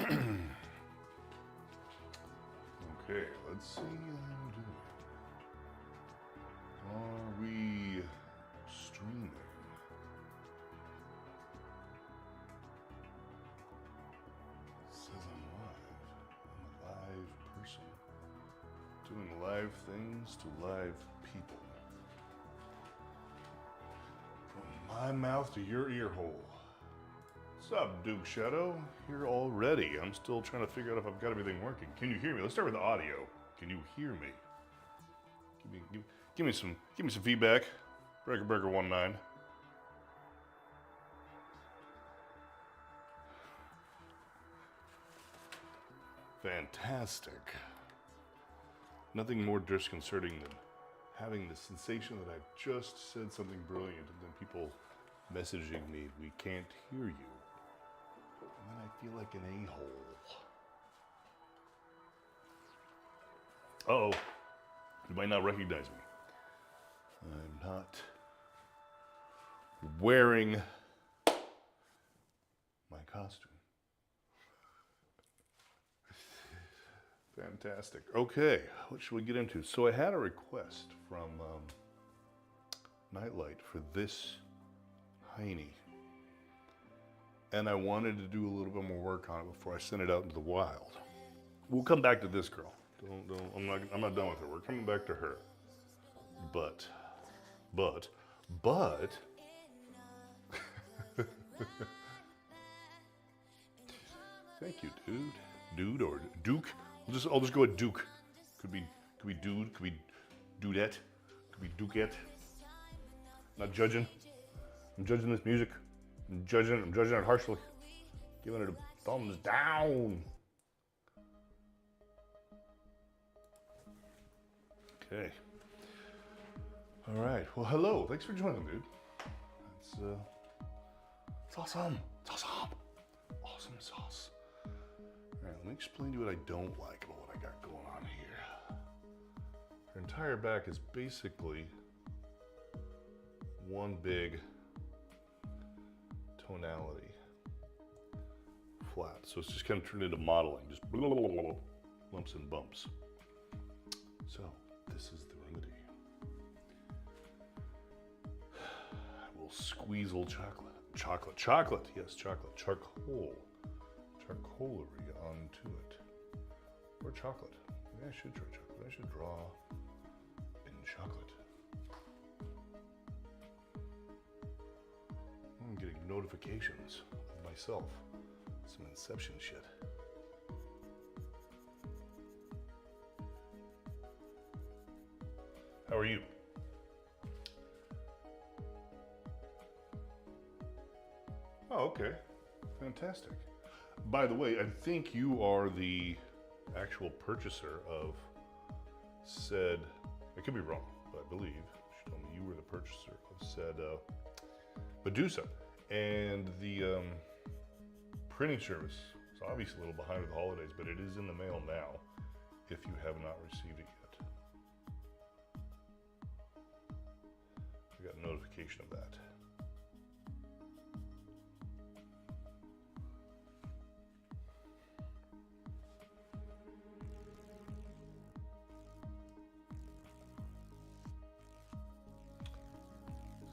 Okay, let's see how we're doing. Are we streaming? It says I'm live. I'm a live person. Doing live things to live people. From my mouth to your ear hole. What's up, Duke Shadow? Here already. I'm still trying to figure out if I've got everything working. Can you hear me? Let's start with the audio. Can you hear me? Give me some feedback. Breaker 19. Fantastic. Nothing more disconcerting than having the sensation that I've just said something brilliant and then people messaging me, we can't hear you. And then I feel like an a-hole. Uh-oh. You might not recognize me. I'm not wearing my costume. Fantastic. Okay, what should we get into? So I had a request from Nightlight for this hiney. And I wanted to do a little bit more work on it before I sent it out into the wild. We'll come back to this girl. I'm not done with her. We're coming back to her. But thank you, dude or Duke. I'll just go with Duke. Could be dude, could be dudette, could be dukette. Not judging. I'm judging this music. I'm judging it harshly. Giving it a thumbs down. Okay. All right. Well, hello. Thanks for joining, dude. It's awesome. It's awesome. Awesome sauce. All right. Let me explain to you what I don't like about what I got going on here. Her entire back is basically one big tonality flat. So it's just kind of turned into modeling, just lumps and bumps. So this is the remedy. I will squeeze old chocolate, yes, chocolate, charcoalery onto it. Or chocolate. Maybe I should try chocolate. I should draw in chocolate. I'm getting notifications of myself. Some Inception shit. How are you? Oh, okay. Fantastic. By the way, I think you are the actual purchaser of said, I could be wrong, but I believe she told me you were the purchaser of said Medusa. And the printing service is obviously a little behind with the holidays, but it is in the mail now if you have not received it yet. I got a notification of that.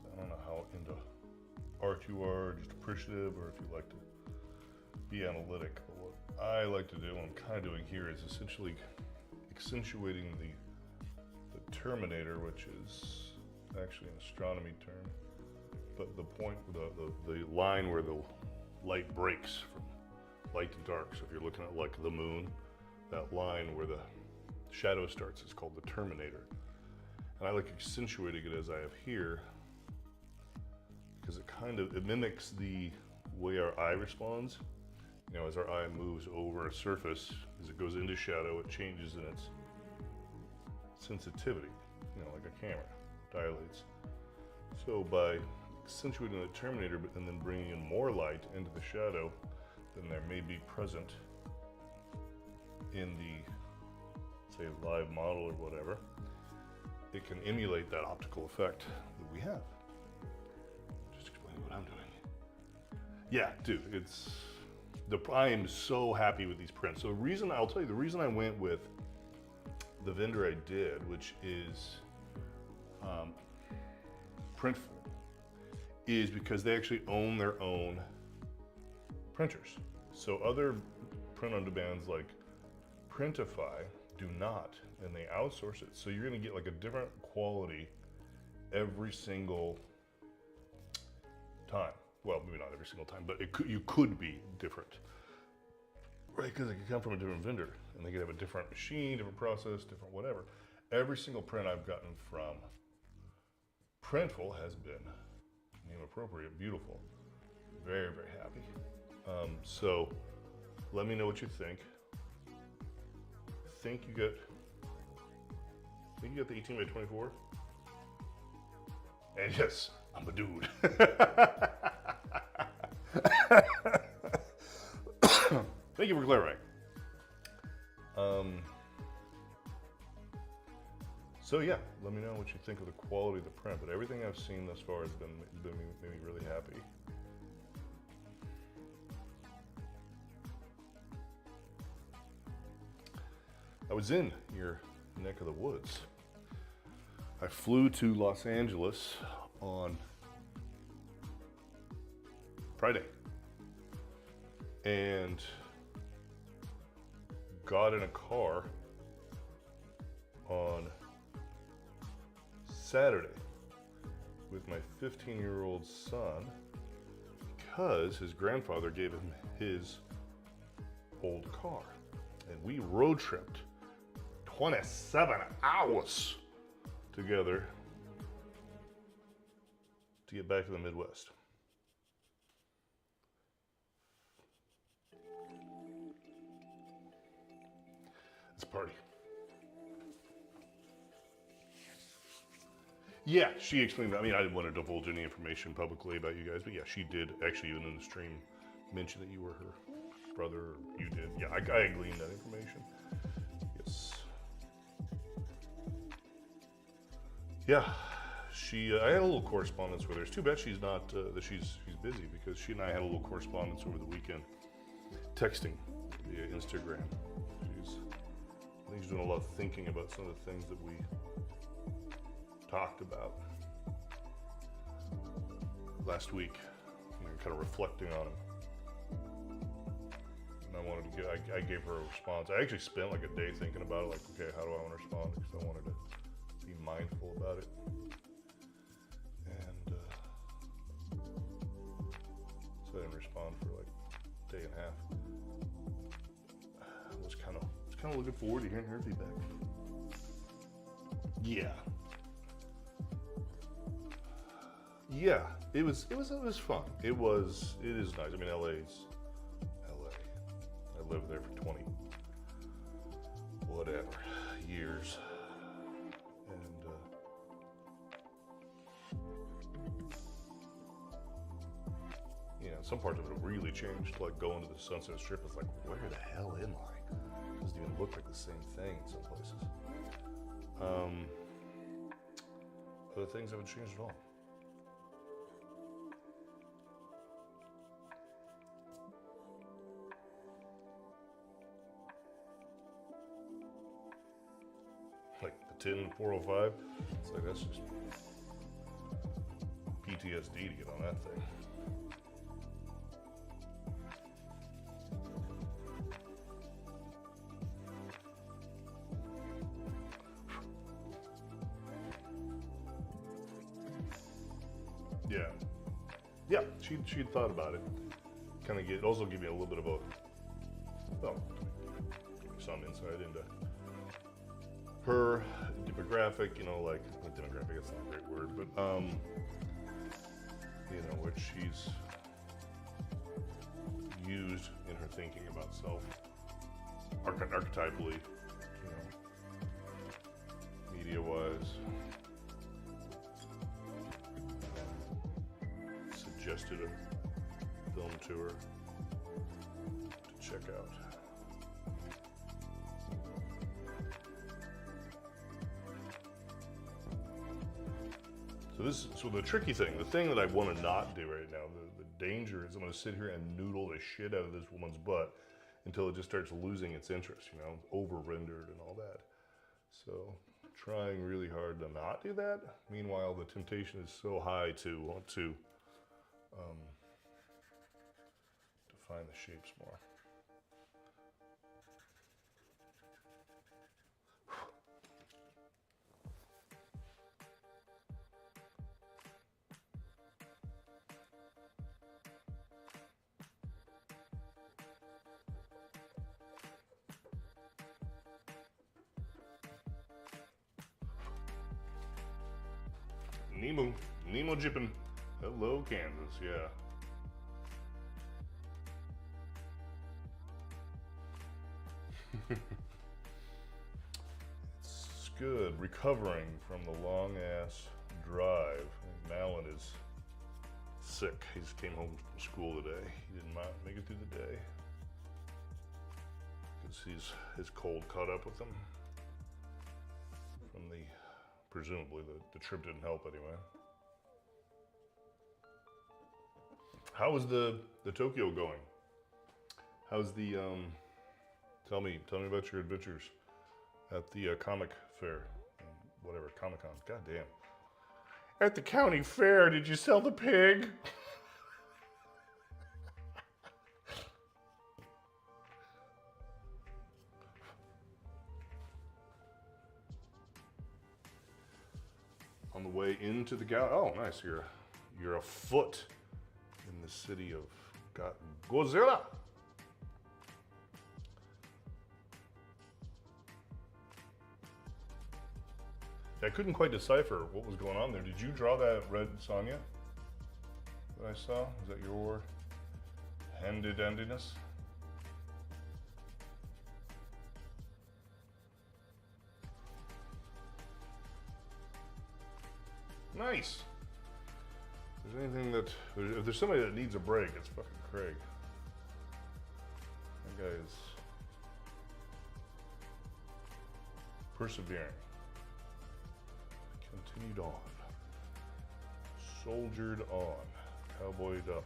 So I don't know how into art you are, just appreciative, or if you like to be analytic. But what I like to do, and I'm kind of doing here, is essentially accentuating the terminator, which is actually an astronomy term, but the point, the line where the light breaks from light to dark. So if you're looking at like the moon, that line where the shadow starts is called the terminator. And I like accentuating it as I have here, because it mimics the way our eye responds. You know, as our eye moves over a surface, as it goes into shadow, it changes in its sensitivity, you know, like a camera, dilates. So by accentuating the terminator and then bringing in more light into the shadow than there may be present in the, say, live model or whatever, it can emulate that optical effect that we have. Just explaining what I'm doing. Yeah, dude, it's I am so happy with these prints. So I'll tell you the reason I went with the vendor I did, which is Printful, is because they actually own their own printers. So other print-on-demands like Printify do not, and they outsource it. So you're gonna get like a different quality every single time. Well, maybe not every single time, but you could be different, right? Because it could come from a different vendor, and they could have a different machine, different process, different whatever. Every single print I've gotten from Printful has been name appropriate, beautiful. Very, very happy. So let me know what you think. Think you got the 18 by 24? And yes, I'm a dude. Thank you for clarifying. So yeah, let me know what you think of the quality of the print, but everything I've seen thus far has made me really happy. I was in your neck of the woods. I flew to Los Angeles on Friday and got in a car on Saturday with my 15-year-old son because his grandfather gave him his old car. And we road tripped 27 hours together to get back to the Midwest. It's a party. Yeah, she explained that. I mean, I didn't want to divulge any information publicly about you guys, but yeah, she did actually, even in the stream, mention that you were her brother, or you did. Yeah, I gleaned that information. Yes. Yeah, I had a little correspondence with her. It's too bad she's not, that she's busy, because she and I had a little correspondence over the weekend, texting via Instagram. I think she's doing a lot of thinking about some of the things that we talked about last week, kind of reflecting on them. And I wanted to I gave her a response. I actually spent like a day thinking about it, like, okay, how do I want to respond? Because I wanted to be mindful about it. And so I didn't respond for like a day and a half. I was kind of looking forward to hearing her feedback. Yeah, it was fun. It is nice. I mean, LA. I lived there for 20 whatever years, and some parts of it have really changed. Like going to the Sunset Strip, it's like, where the hell am I? It doesn't even look like the same thing in some places. Other things haven't changed at all. Like the 10405, it's like that's just PTSD to get on that thing. Yeah, she'd thought about it. Kind of also give me a little bit of some insight into her demographic, like demographic, that's not a great word, but what she's used in her thinking about self, archetypally, media-wise. Suggested a film tour to check out. So the tricky thing, the thing that I want to not do right now, the danger is I'm going to sit here and noodle the shit out of this woman's butt until it just starts losing its interest, you know, over-rendered and all that. So trying really hard to not do that. Meanwhile, the temptation is so high to want to define the shapes more. Nemo jippin'. Hello, Kansas, yeah. It's good, recovering from the long ass drive. Malin is sick. He just came home from school today. He didn't make it through the day. Because his cold caught up with him. From the, presumably, the trip didn't help anyway. How is the Tokyo going? How's the, tell me about your adventures at the comic fair, whatever, Comic-Con, goddamn. At the county fair, did you sell the pig? On the way into the gallery, oh nice, you're a foot in the city of Godzilla. I couldn't quite decipher what was going on there. Did you draw that red Sonya that I saw? Is that your handy-dandiness? Nice. If there's anything that, if there's somebody that needs a break, it's fucking Craig. That guy is persevering. Continued on. Soldiered on. Cowboyed up.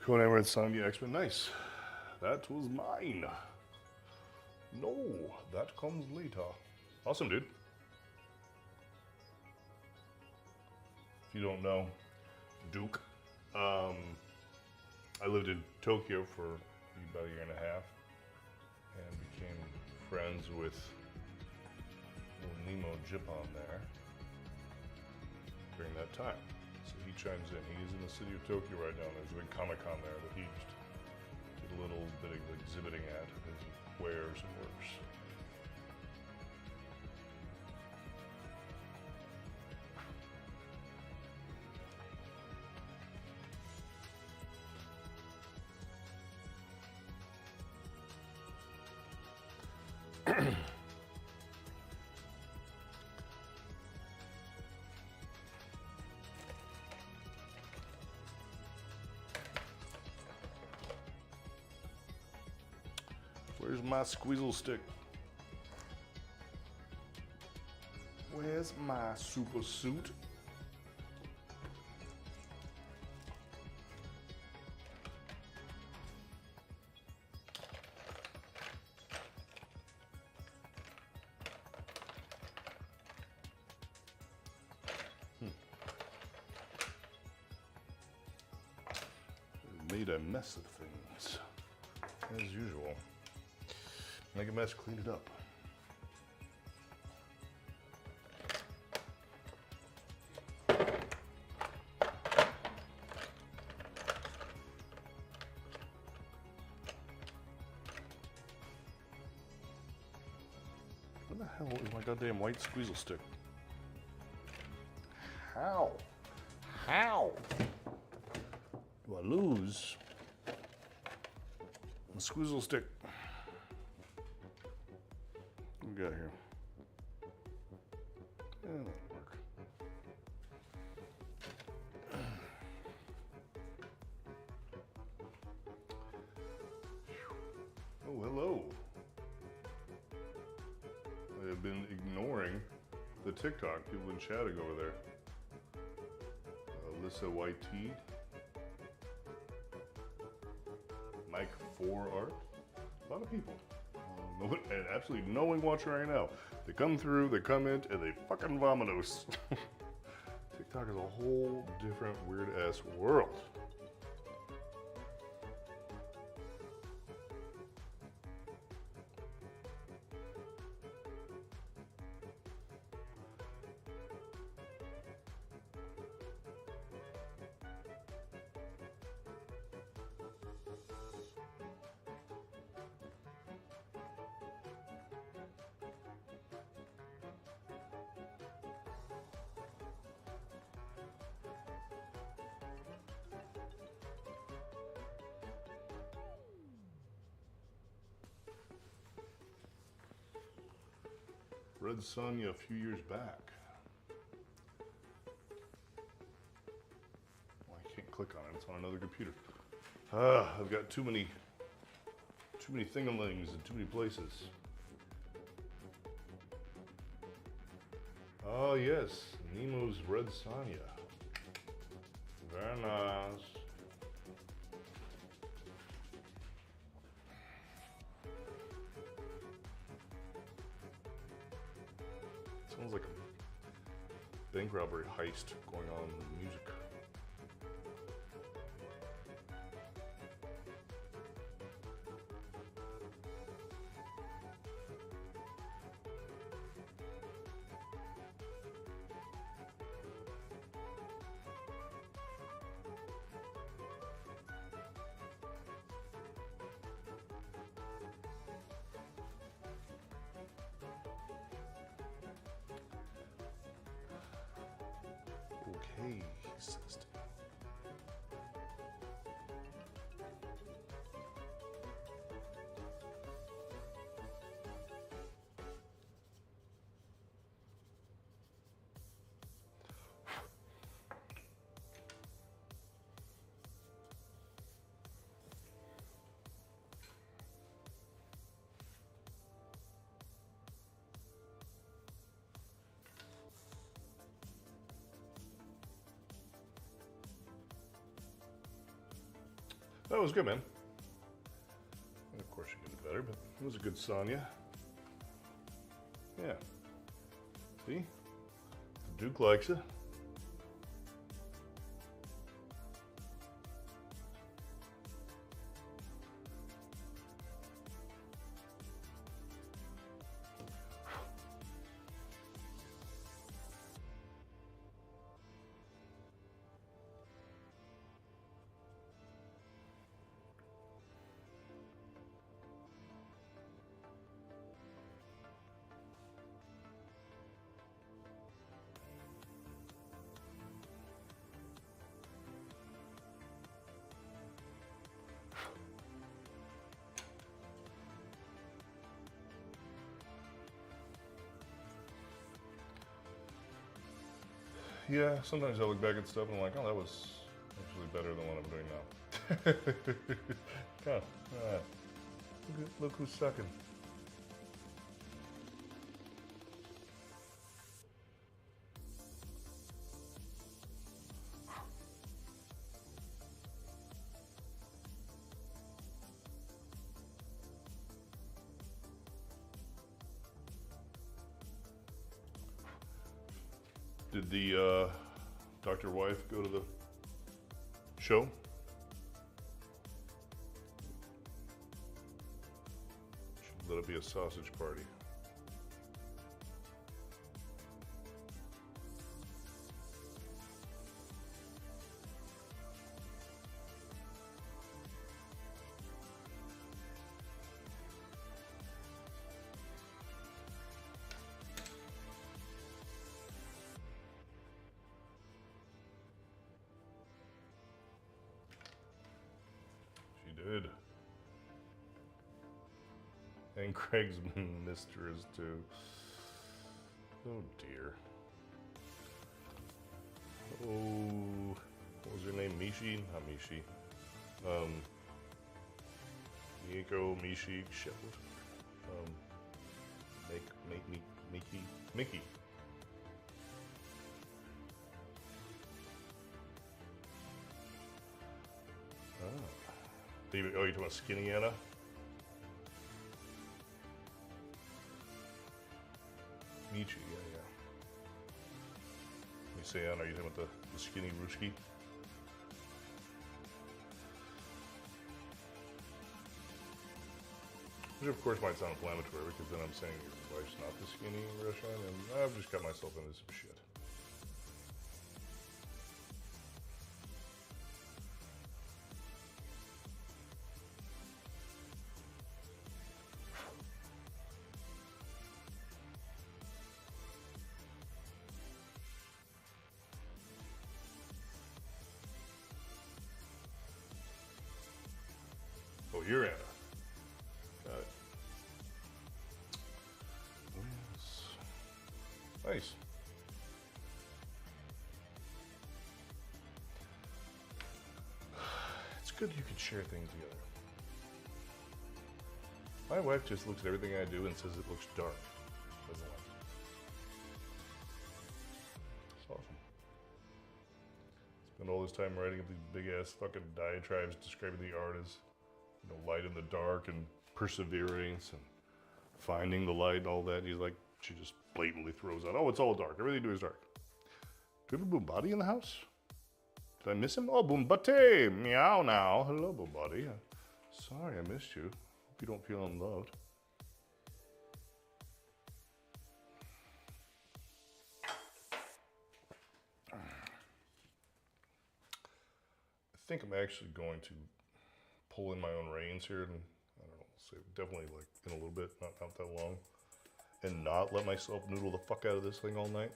Conan Red Sonya X-Men, nice. That was mine. No, that comes later. Awesome, dude. If you don't know, Duke, I lived in Tokyo for about a year and a half and became friends with little Nemo Jippon there during that time. So he chimes in. He's in the city of Tokyo right now. There's a big Comic-Con there that he just did a little bit of exhibiting at his wares and works. Where's my squeezle stick? Where's my super suit? Made a mess of things, as usual. Make a mess, clean it up. Where the hell is my goddamn white squeezle stick? How? How do I lose my squeezle stick? got here? That'll work. Oh, hello. I have been ignoring the TikTok people in chatting over there. Alyssa YT. Mike 4 Art. A lot of people. And absolutely no one watching right now. They come through, they comment, and they fucking vomitos. TikTok is a whole different weird ass world. Red Sonja a few years back. Well, I can't click on it, it's on another computer. I've got too many thingamlings in too many places. Oh yes, Nemo's Red Sonja. Very nice. Sounds like a bank robbery heist going on with music. Okay, he says to me. That was good, man. And of course, you can do better, but it was a good Sonja. Yeah. See? The Duke likes it. Yeah, sometimes I look back at stuff and I'm like, oh, that was actually better than what I'm doing now. God, look who's sucking. Did the Dr. Wife go to the show? Should let it be a sausage party. She did. And Craig's mistress too. Oh dear. Oh, what was her name? Mishi? Not Mishi. Mieko, Mishi, shit. Mickey. Oh, you talking about Skinny Anna? Michi, yeah. You say Anna, you talking about the skinny Ruski? Which of course might sound inflammatory because then I'm saying your wife's not the skinny Russian, and I've just got myself into some shit. Oh, you're Anna. Got it. Yes. Nice. It's good you can share things together. My wife just looks at everything I do and says it looks dark. Doesn't like it. It's awesome. Spend all this time writing these big ass fucking diatribes describing the art as, you know, light in the dark and perseverance and finding the light and all that. He's like, she just blatantly throws out, oh, it's all dark. Everything you do is dark. Do you have a Boombody in the house? Did I miss him? Oh, Boombate! Meow now. Hello, Boombody. Sorry I missed you. Hope you don't feel unloved. I think I'm actually going to pull in my own reins here and, I don't know, say definitely like in a little bit, not that long, and not let myself noodle the fuck out of this thing all night.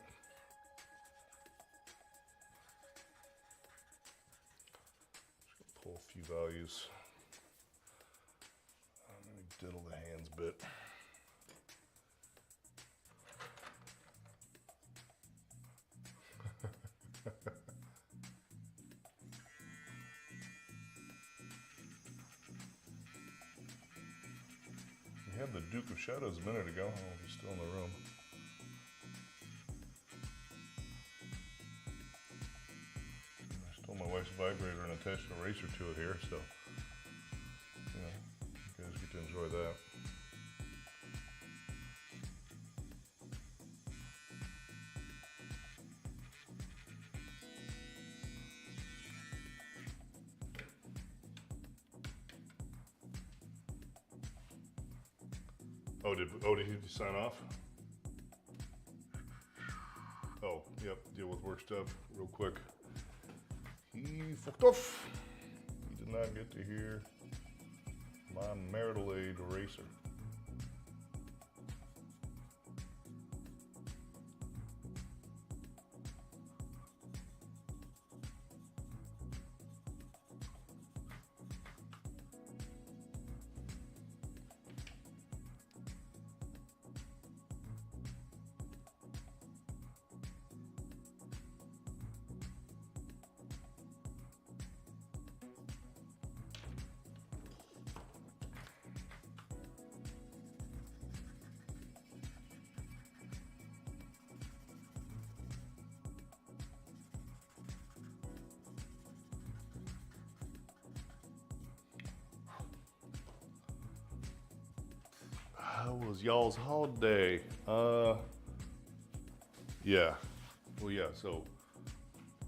Just gonna pull a few values. Let me diddle the hands a bit. We had the Duke of Shadows a minute ago. I don't know if he's still in the room. I stole my wife's vibrator and attached an eraser to it here, so yeah, you guys get to enjoy that. Did he sign off? Oh, yep, deal with work stuff real quick. He fucked off. He did not get to hear my marital aid eraser. How was y'all's holiday? Yeah. Well, yeah, so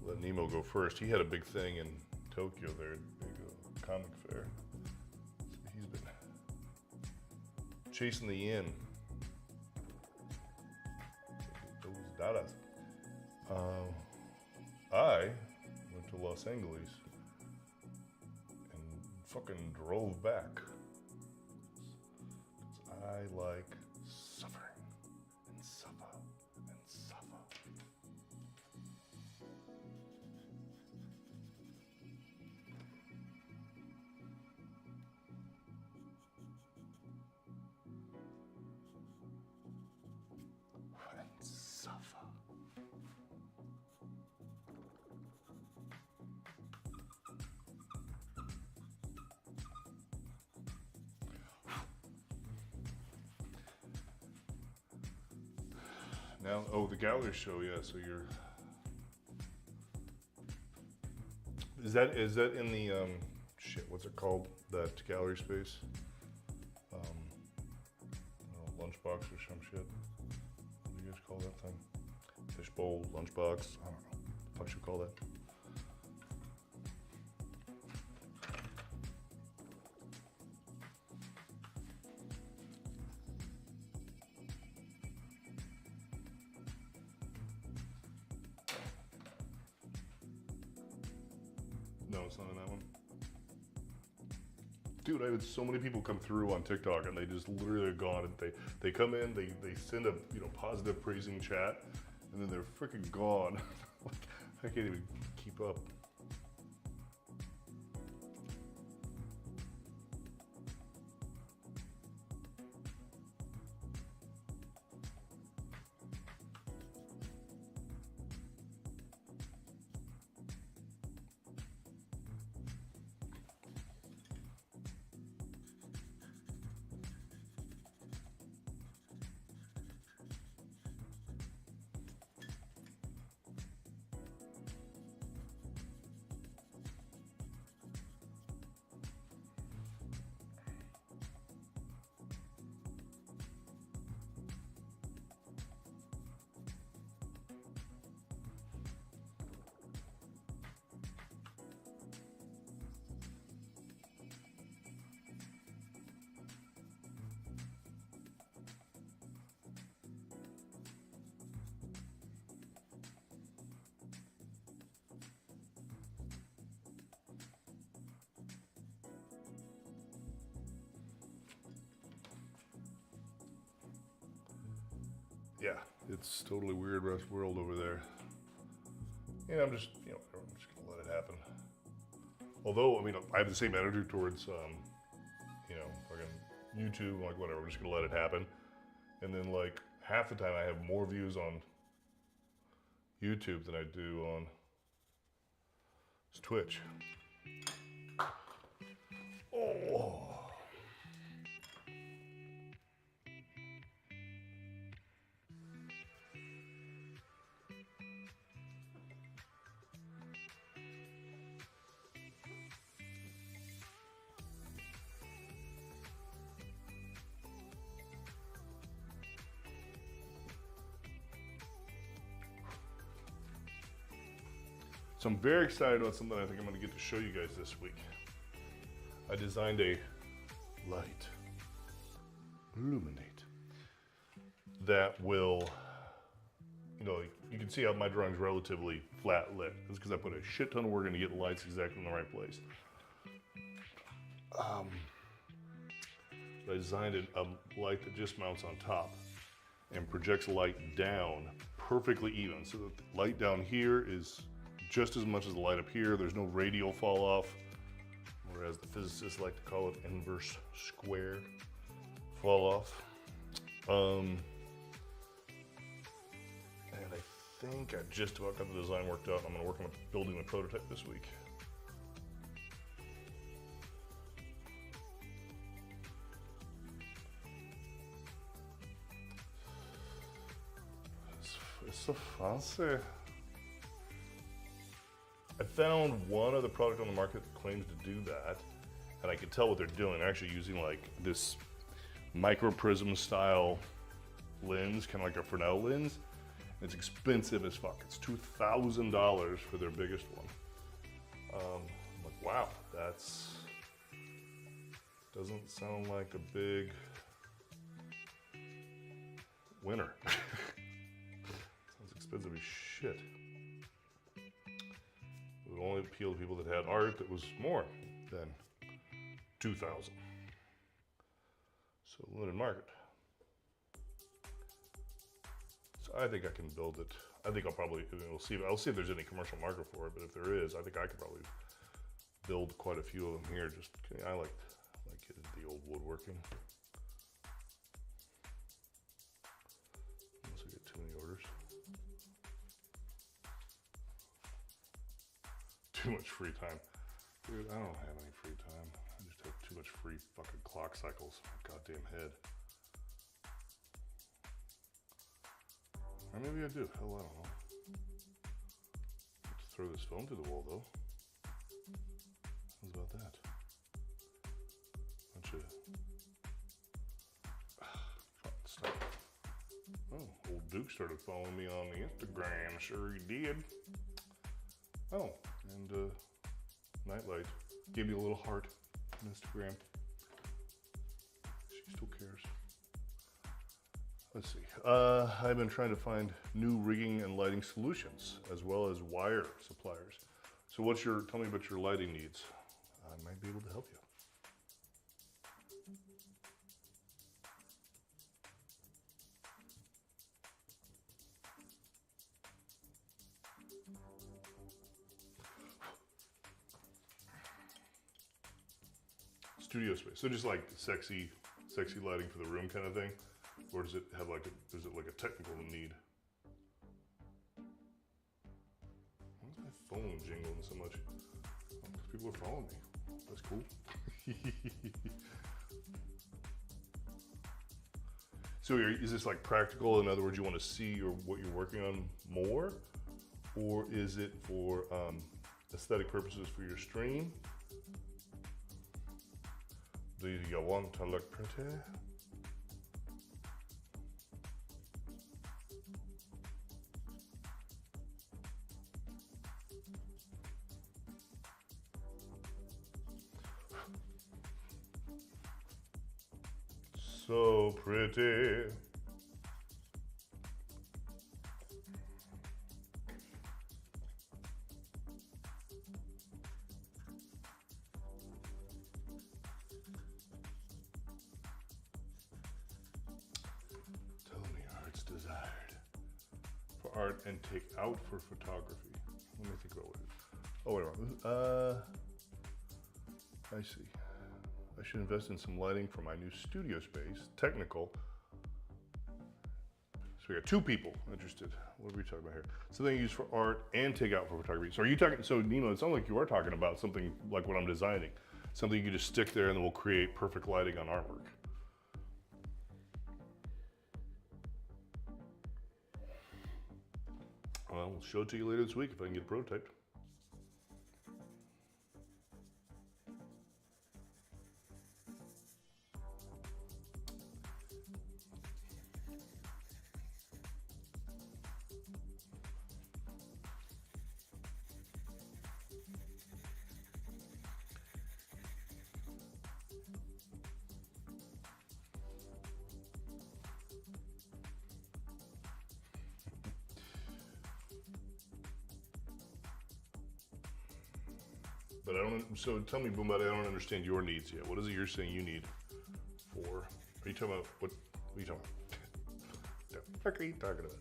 let Nemo go first. He had a big thing in Tokyo there, big comic fair. So he's been chasing the yen. Those dadas. I went to Los Angeles and fucking drove back. I like suffering and suffer and suffer. Now, oh, the gallery show, yeah. So you're. Is that in the shit? What's it called? That gallery space? I don't know, lunchbox or some shit. What do you guys call that thing? Fishbowl, lunchbox. I don't know. What you call that? No, it's not in that one. Dude, I had so many people come through on TikTok and they just literally are gone. And they come in, they send a positive praising chat, and then they're freaking gone. I can't even keep up. Yeah, it's totally weird world over there. And I'm just, I'm just gonna let it happen. Although, I mean, I have the same attitude towards, fucking YouTube, like whatever, I'm just gonna let it happen. And then like half the time I have more views on YouTube than I do on Twitch. Oh. So I'm very excited about something I think I'm going to get to show you guys this week. I designed a light, illuminate, that will, you can see how my drawing's relatively flat lit. That's because I put a shit ton of work in to get the lights exactly in the right place. I designed a light that just mounts on top and projects light down perfectly even. So that the light down here is just as much as the light up here. There's no radial fall off, whereas the physicists like to call it inverse square fall off. And I think I just about got the design worked out. I'm going to work on building the prototype this week. It's so fancy. I found one other product on the market that claims to do that, and I can tell what they're doing. They're actually using like this micro prism style lens, kind of like a Fresnel lens. It's expensive as fuck. It's $2,000 for their biggest one. I'm like, wow, doesn't sound like a big winner. Sounds expensive as shit. It would only appeal to people that had art that was more than $2,000. So limited market. So I think I can build it. I think I'll see if there's any commercial market for it, but if there is, I think I could probably build quite a few of them here. Just, I like getting the old woodworking. Unless I get too many orders. Too much free time. Dude, I don't have any free time. I just have too much free fucking clock cycles. My goddamn head. Or maybe I do. Hell, I don't know. Let's throw this phone through the wall, though. How's about that? Bunch of stuff. Oh, old Duke started following me on the Instagram. Sure he did. Oh, and Nightlight gave me a little heart on Instagram. She still cares. Let's see. I've been trying to find new rigging and lighting solutions, as well as wire suppliers. So tell me about your lighting needs. I might be able to help you. Studio space. So just like sexy lighting for the room kind of thing? Or does it have is it like a technical need? Why is my phone jingling so much? Oh, because people are following me. That's cool. So is this like practical? In other words, you want to see what you're working on more? Or is it for aesthetic purposes for your stream? Do you want to look pretty? So pretty. Tell me your heart's desired. For art and take out for photography. Let me think about what it is. Oh, wait. I see. I should invest in some lighting for my new studio space. Technical. So we got 2 people interested. What are we talking about here? Something used for art and take out for photography. So are you talking, so Nemo, it sounds like you are talking about something like what I'm designing. Something you can just stick there and then we'll create perfect lighting on artwork. Well, we'll show it to you later this week if I can get it prototyped. But I don't, so tell me, Boombot, I don't understand your needs yet. What is it you're saying you need for, are you talking about, what are you talking about? The fuck are you talking about?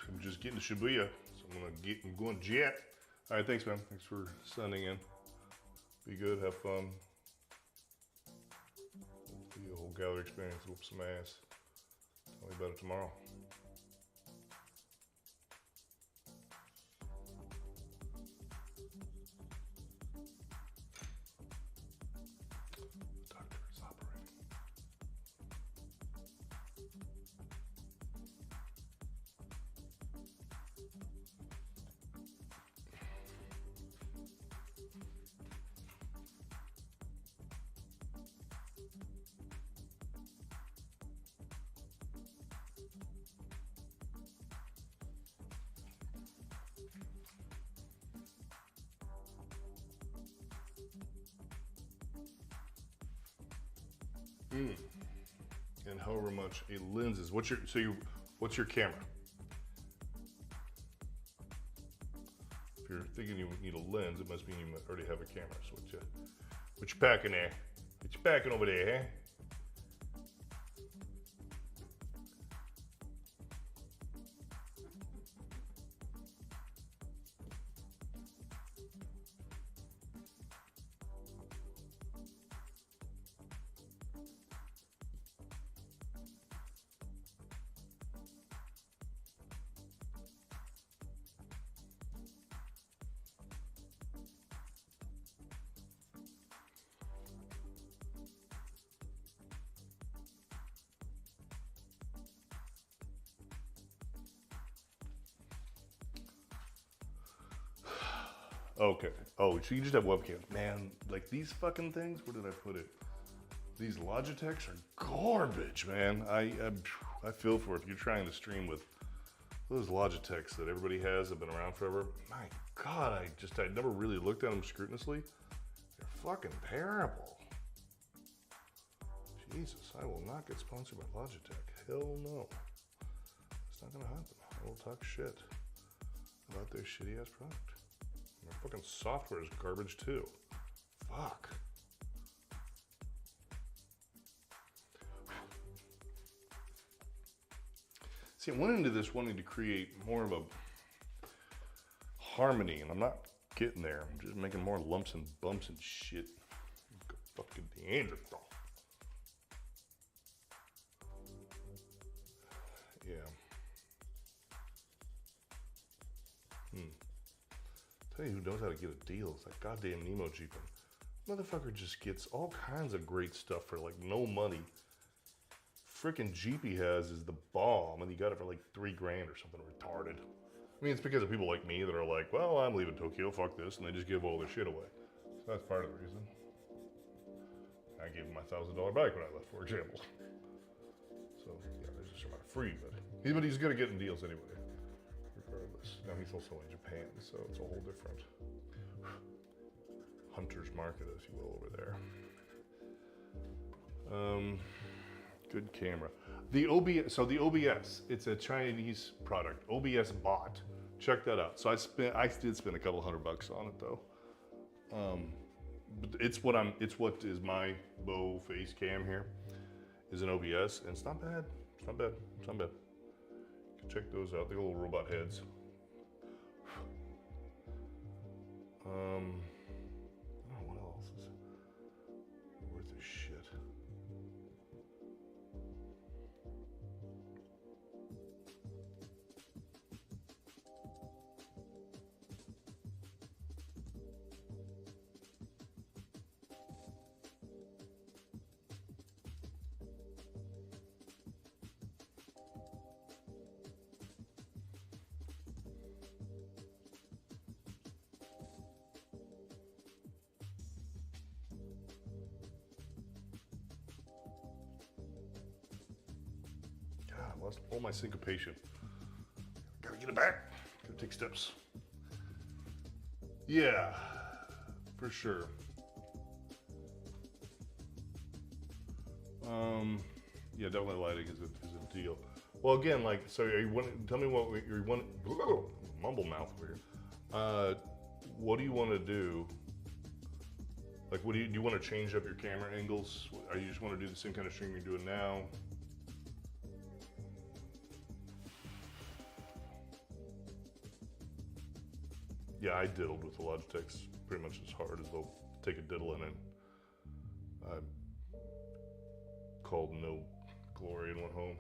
I'm just getting to Shibuya, so I'm going jet. All right, thanks, man. Thanks for sending in. Be good, have fun. Be a whole gallery experience, whoop some ass. Tell me about it tomorrow. The doctor is operating. And however much a lens is. What's your camera? If you're thinking you need a lens, it must mean you already have a camera. So what you packing there? What you packing over there, huh? Okay. Oh, so you just have webcams. Man, like these fucking things, where did I put it? These Logitechs are garbage, man. I feel for it. If you're trying to stream with those Logitechs that everybody has, have been around forever. My God, I never really looked at them scrupulously. They're fucking terrible. Jesus, I will not get sponsored by Logitech. Hell no. It's not gonna happen. I will talk shit about their shitty ass product. And their fucking software is garbage too. Fuck. See, I went into this wanting to create more of a harmony, and I'm not getting there. I'm just making more lumps and bumps and shit. Like a fucking Neanderthal. Yeah. Tell you who knows how to get a deal. It's that goddamn Nemo Jeepin. Motherfucker just gets all kinds of great stuff for like no money. Frickin' Jeep he has is the bomb, and he got it for like $3 grand or something retarded. I mean, it's because of people like me that are like, well, I'm leaving Tokyo, fuck this, and they just give all their shit away. So that's part of the reason. I gave him my $1,000 back when I left, for example. So yeah, there's just about free, but he's good at getting deals anyway. Regardless. Now he's also in Japan, so it's a whole different hunter's market, as you will, over there. Good camera. The OBS, it's a Chinese product. OBS bot. Check that out. So I did spend a couple $100 on it though. But it's what is my Bo face cam here, is an OBS, and it's not bad. It's not bad. It's not bad. You can check those out. They're little robot heads. I don't know what else is worth a shit. I lost all my syncopation. Gotta get it back. Gotta take steps. Yeah, for sure. Yeah, definitely lighting is a deal. Well, again, like, so tell me what you want. Mumble mouth over here. What do you want to do? Like, do you want to change up your camera angles? Or you just want to do the same kind of stream you're doing now? Yeah, I diddled with the Logitechs pretty much as hard as they'll take a diddle in it. I called no glory and went home.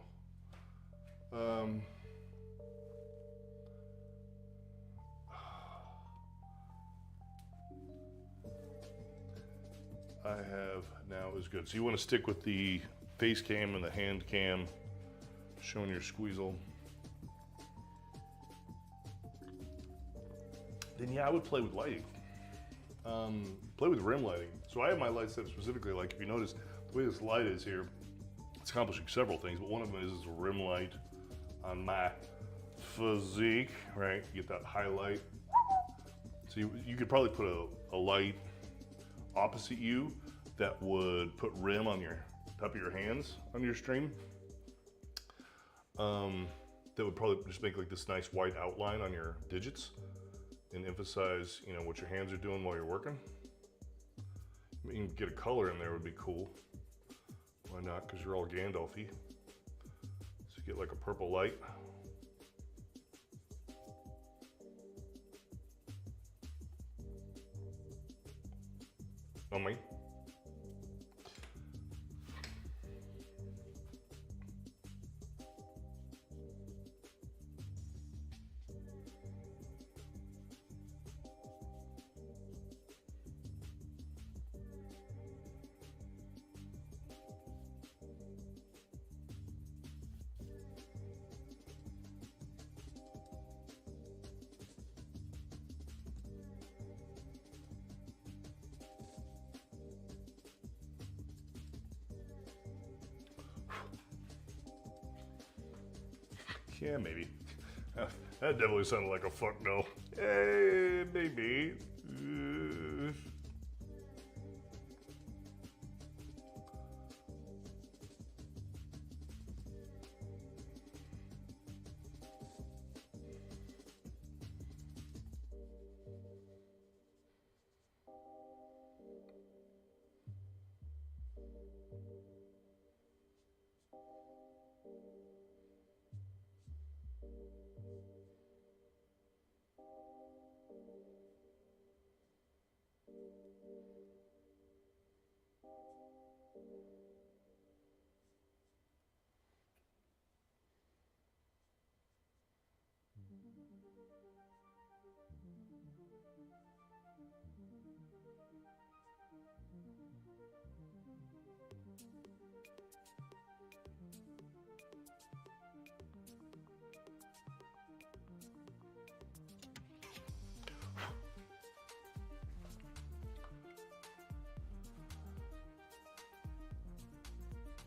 I have now is good. So you want to stick with the face cam and the hand cam, showing your squeezle. Then yeah, I would play with lighting. Play with rim lighting. So I have my light set specifically, like if you notice the way this light is here, it's accomplishing several things, but one of them is a rim light on my physique, right? You get that highlight. So you could probably put a light opposite you that would put rim on your top of your hands on your stream. That would probably just make like this nice white outline on your digits and emphasize, you know, what your hands are doing while you're working. You can get a color in there would be cool. Why not? Because you're all Gandalfy. So you get like a purple light. On me. Yeah, maybe. That definitely sounded like a fuck no. Hey, maybe.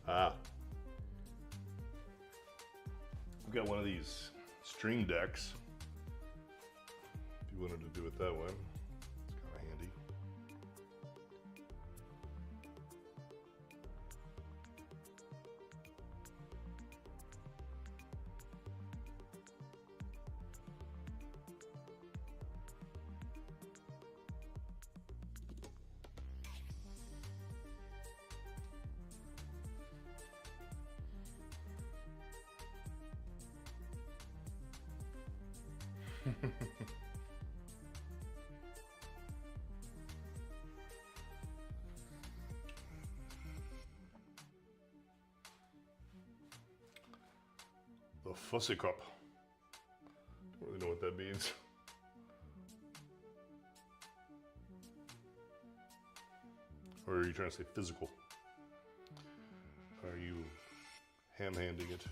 Ah. I've got one of these stream decks. If you wanted to do it that way, it's kind of handy. The fussy cup. Don't really know what that means. Or are you trying to say physical? Are you ham-handing it?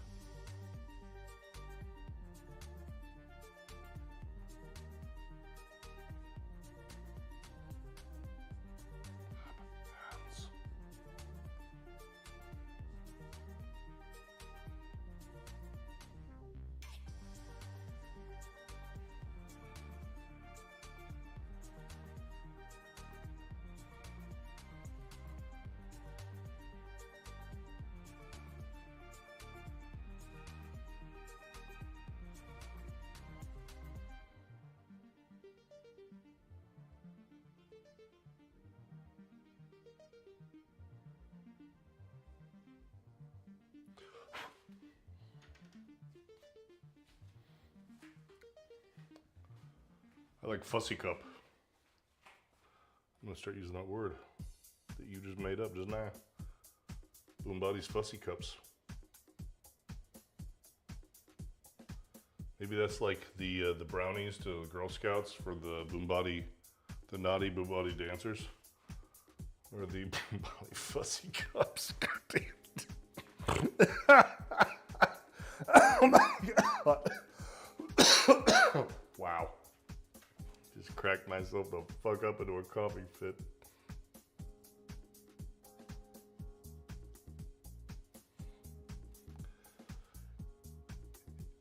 I like fussy cup. I'm gonna start using that word that you just made up just now. Boombody's fussy cups. Maybe that's like the brownies to the Girl Scouts for the Boombody, the naughty Boombody dancers, or the Boombody fussy cups. God damn it! Oh my god! Wow. Just cracked myself the fuck up into a coughing fit.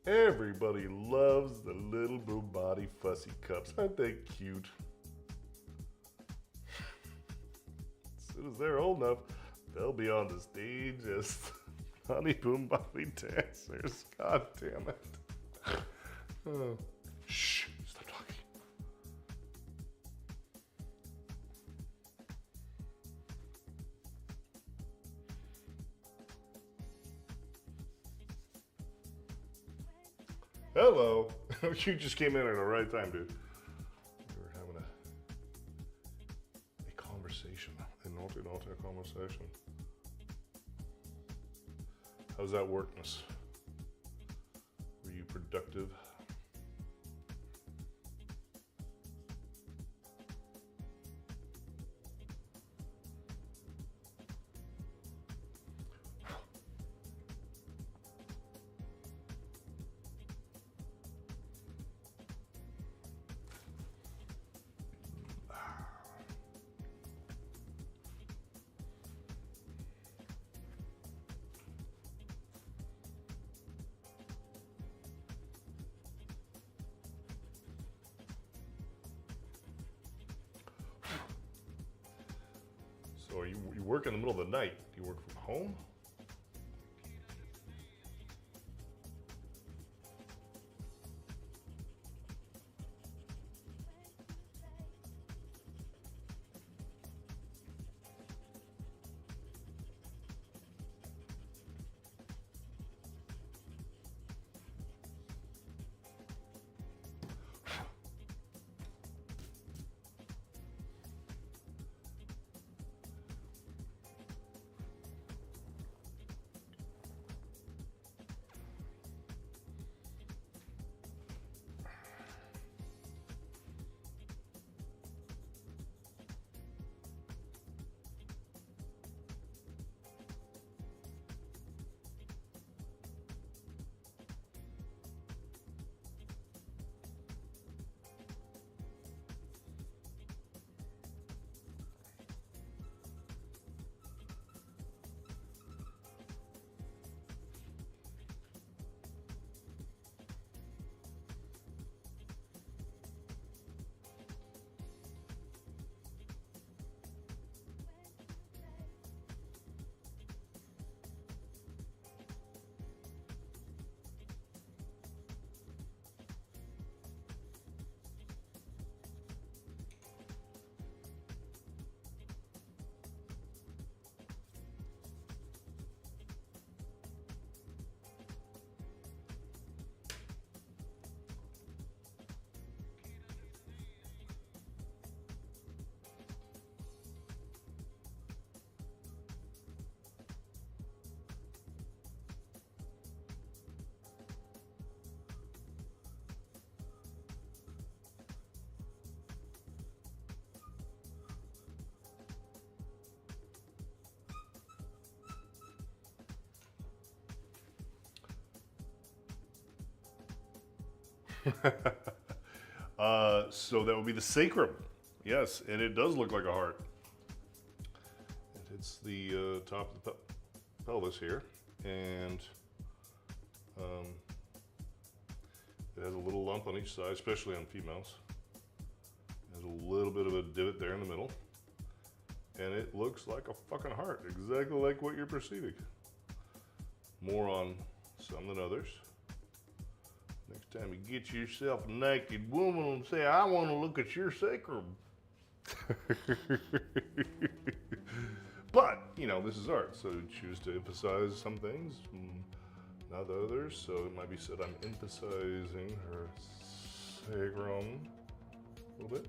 Everybody loves the little Boombody fussy cups. Aren't they cute? As soon as they're old enough, they'll be on the stage as honey Boombody dancers. God damn it. Oh. Shh. Stop talking. Hello. You just came in at the right time, dude. We were having a conversation, a naughty conversation. How's that workness? Were you productive? You work in the middle of the night. Do you work from home? So that would be the sacrum. Yes, and it does look like a heart. It hits the top of the pelvis here, and it has a little lump on each side, especially on females. There's a little bit of a divot there in the middle, and it looks like a fucking heart, exactly like what you're perceiving. More on some than others. Next time you get yourself a naked woman and say, I want to look at your sacrum. But, you know, this is art, so choose to emphasize some things, not others. So it might be said I'm emphasizing her sacrum a little bit.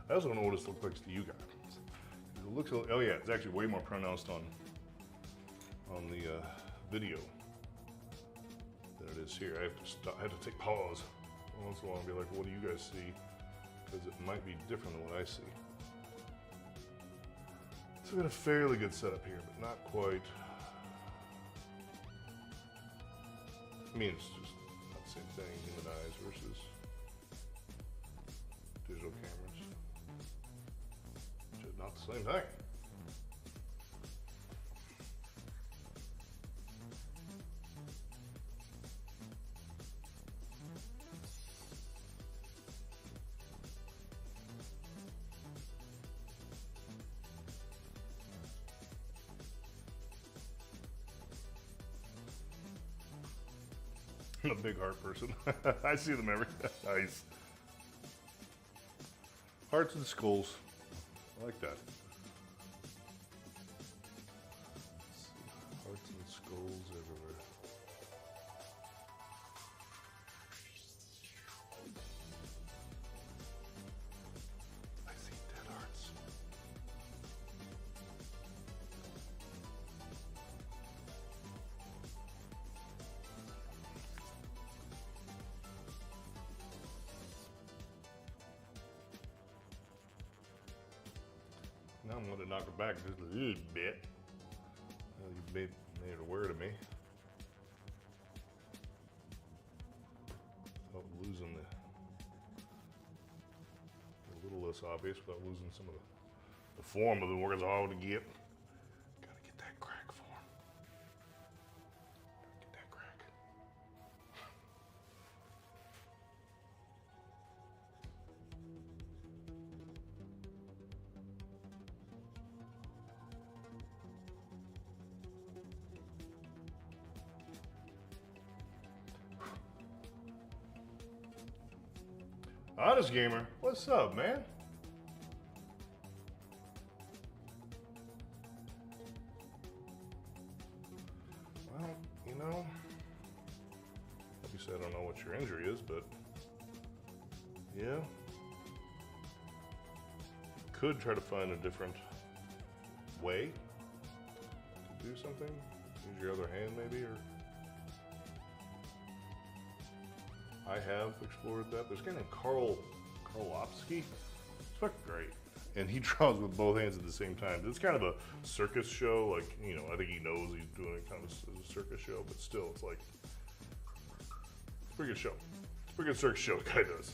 I also don't know what this looks like to you guys. It looks, oh yeah, it's actually way more pronounced on the video than it is here. I have to stop, I have to take pause once in a while and be like, what do you guys see? Because it might be different than what I see. So we got a fairly good setup here, but not quite. I mean, it's just not the same thing, human eyes versus digital cameras. Which is not the same thing. I'm a big heart person. I see them every day. Nice. Hearts and skulls. I like that. Hearts and skulls everywhere. I see dead hearts. Now I'm going to knock it back just a little bit. Well, you made it aware to me. Without losing a little less obvious, without losing some of the form of the work is hard to get. Gotta get that crack form. Get that crack. Honest Gamer, what's up, man? Well, you know, obviously I don't know what your injury is, but yeah. Could try to find a different way to do something. Use your other hand maybe, or I have explored that. There's a guy named Karlowski. It's fucking great. And he draws with both hands at the same time. It's kind of a circus show, like, you know, I think he knows he's doing it kind of as a circus show, but still, it's like, it's a pretty good show. It's a pretty good circus show the guy does.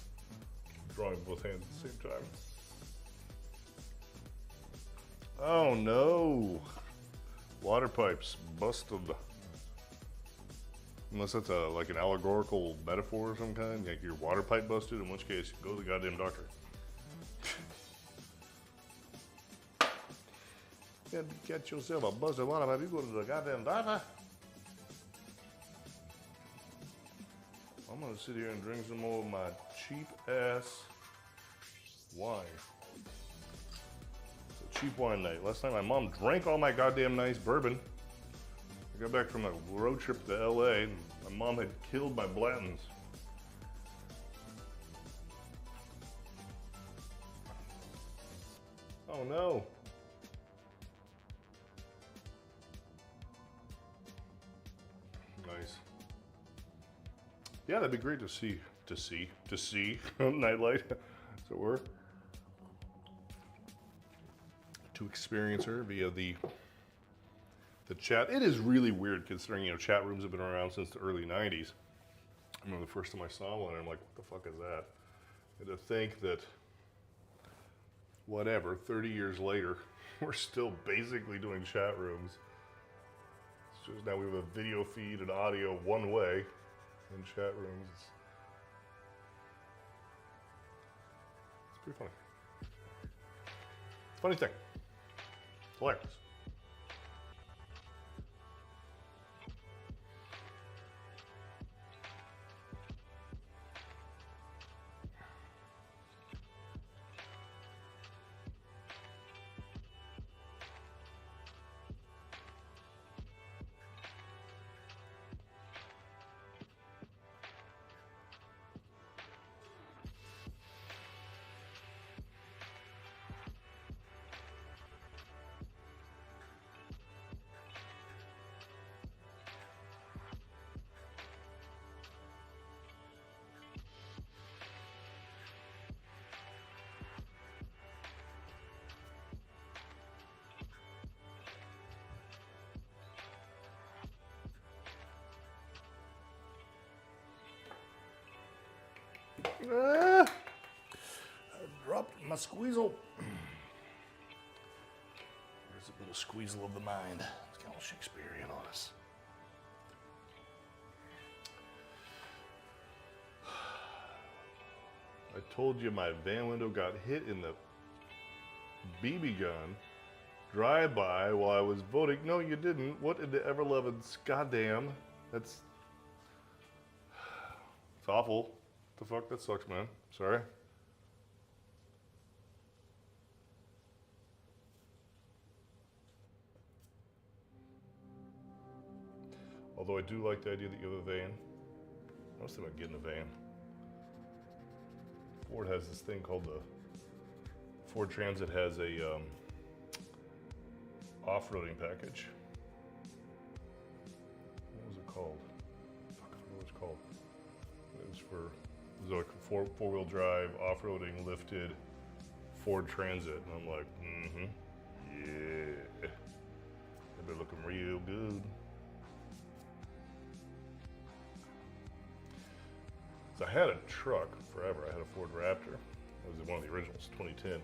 Drawing with both hands at the same time. Oh no! Water pipes busted. Unless that's like an allegorical metaphor of some kind, like your water pipe busted, in which case, go to the goddamn doctor. Get yourself a busted water pipe, you go to the goddamn doctor. I'm gonna sit here and drink some more of my cheap ass wine. It's a cheap wine night. Last night my mom drank all my goddamn nice bourbon. I got back from a road trip to LA and my mom had killed my Blanton's. Oh no. Nice. Yeah, that'd be great to see nightlight, as it were. To experience her via the chat. It is really weird considering, you know, chat rooms have been around since the early 90s. I remember the first time I saw one, I'm like, what the fuck is that? And to think that, whatever, 30 years later, we're still basically doing chat rooms. It's just now we have a video feed and audio one way in chat rooms. It's pretty funny. Funny thing. It's hilarious. I dropped my squeezle. There's a little squeezle of the mind. It's kind of Shakespearean on us. I told you my van window got hit in the BB gun drive-by while I was voting. No, you didn't. What in the ever-loving goddamn? It's awful. The fuck? That sucks, man. Sorry. Although I do like the idea that you have a van. I was thinking about getting a van. Ford has this thing called the Ford Transit has a off-roading package. What was it called? Fuck, I forget what it's called. It was for like four-wheel drive, off-roading, lifted Ford Transit, and I'm like, yeah, they've been looking real good. So I had a truck forever. I had a Ford Raptor. It was one of the originals, 2010.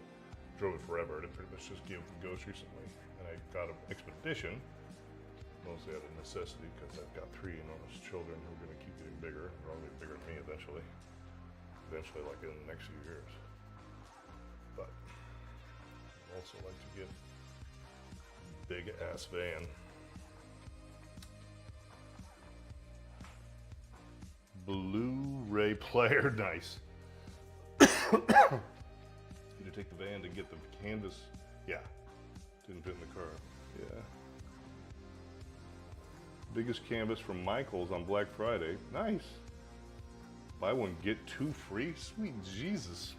Drove it forever. I didn't pretty much just give the ghost recently, and I got an Expedition. Mostly out of necessity because I've got 3 enormous children who are going to keep getting bigger. They're all getting bigger than me eventually. Eventually, like in the next few years. But I'd also like to get a big ass van. Blu-ray player, nice. You to take the van to get the canvas. Yeah, didn't fit in the car. Yeah. Biggest canvas from Michael's on Black Friday. Nice. Buy one, get two free? Sweet Jesus.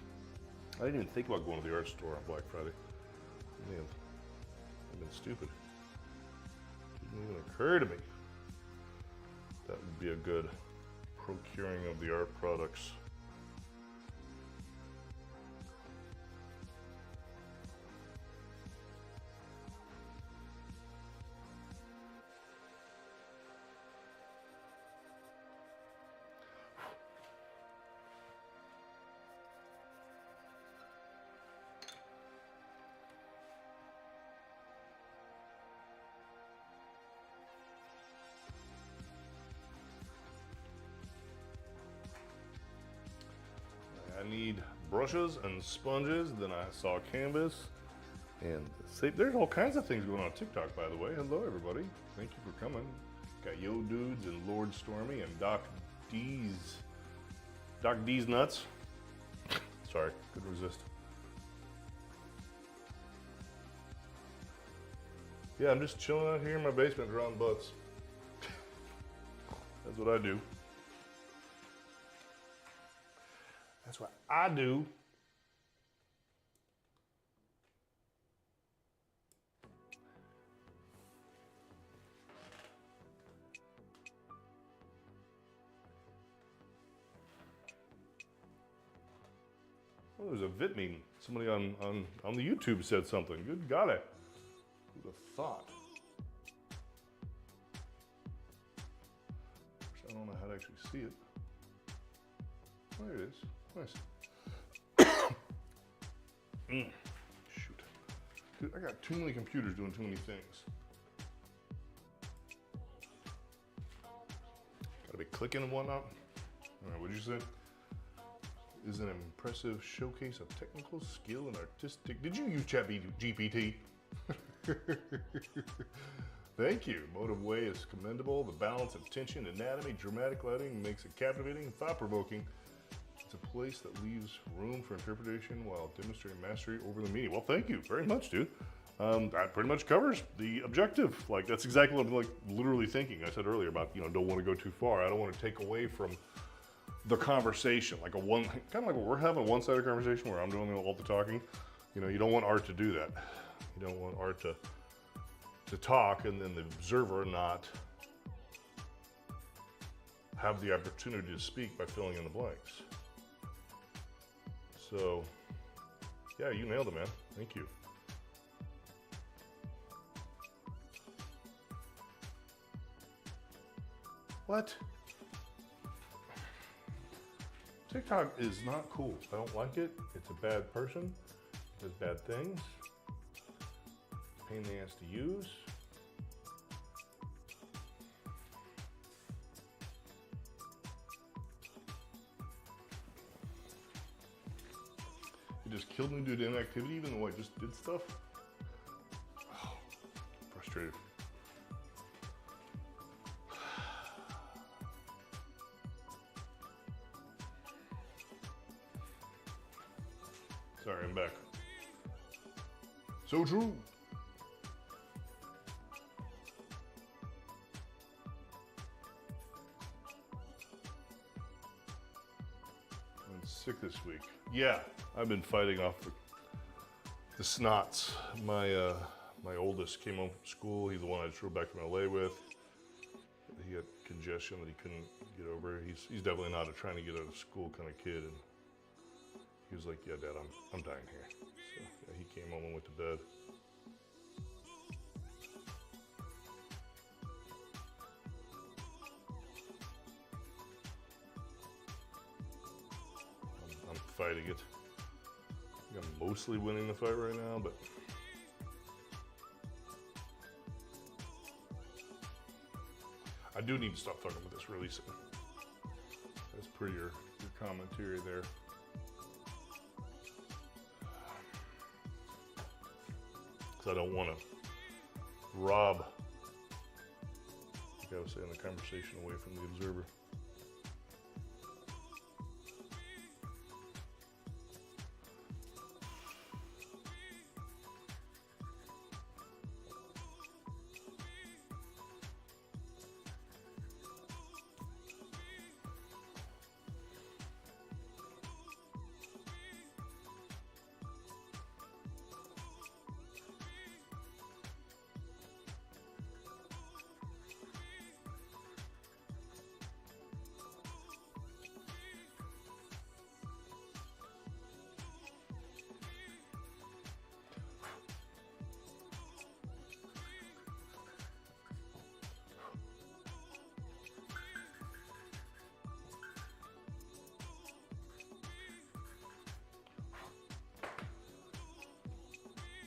I didn't even think about going to the art store on Black Friday. Man, I've been stupid. Didn't even occur to me. That would be a good procuring of the art products. I need brushes and sponges. Then I saw canvas, and there's all kinds of things going on TikTok, by the way. Hello, everybody. Thank you for coming. Got Yo Dudes and Lord Stormy and Doc D's nuts. Sorry, couldn't resist. Yeah, I'm just chilling out here in my basement drawing butts. That's what I do. That's what I do. Oh, there's a VIT meeting. Somebody on the YouTube said something. Good God, who'd have thought? I don't know how to actually see it. There it is. Nice. Shoot. Dude, I got too many computers doing too many things. Gotta be clicking and whatnot. All right, what'd you say? Is an impressive showcase of technical skill and artistic. Did you use ChatGPT? Thank you. Motive way is commendable. The balance of tension, anatomy, dramatic lighting makes it captivating and thought-provoking. It's a place that leaves room for interpretation while demonstrating mastery over the meaning. Well, thank you very much, dude. That pretty much covers the objective. Like, that's exactly what I'm like literally thinking. I said earlier about, don't want to go too far. I don't want to take away from the conversation, like kind of like what we're having, a one-sided conversation where I'm doing all the talking. You don't want art to do that. You don't want art to talk and then the observer not have the opportunity to speak by filling in the blanks. So, yeah, you nailed it, man. Thank you. What? TikTok is not cool. I don't like it. It's a bad person. It does bad things. Pain in the ass to use. It just killed me due to inactivity, even though I just did stuff. Oh, frustrated. Sorry, I'm back. So true. I'm sick this week. Yeah, I've been fighting off the snots. My oldest came home from school. He's the one I drove back from LA with. He had congestion that he couldn't get over. He's definitely not a trying to get out of school kind of kid. And he was like, yeah, Dad, I'm dying here. So yeah, he came home and went to bed. I'm fighting it. I think I'm mostly winning the fight right now, but I do need to stop fucking with this releasing. That's per your commentary there. I don't want to rob, like I was saying, the conversation away from the observer.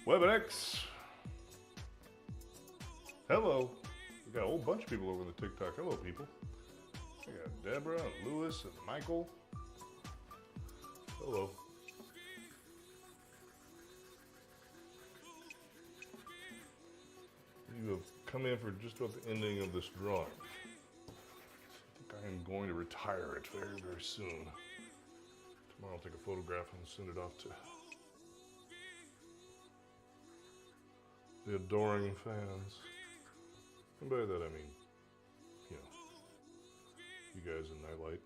WebNX. Hello. We got a whole bunch of people over the TikTok. Hello, people. We got Deborah and Lewis and Michael. Hello. You have come in for just about the ending of this drawing. I think I am going to retire it very, very soon. Tomorrow I'll take a photograph and send it off to the adoring fans. And by that I mean, you know, you guys in Nightlight.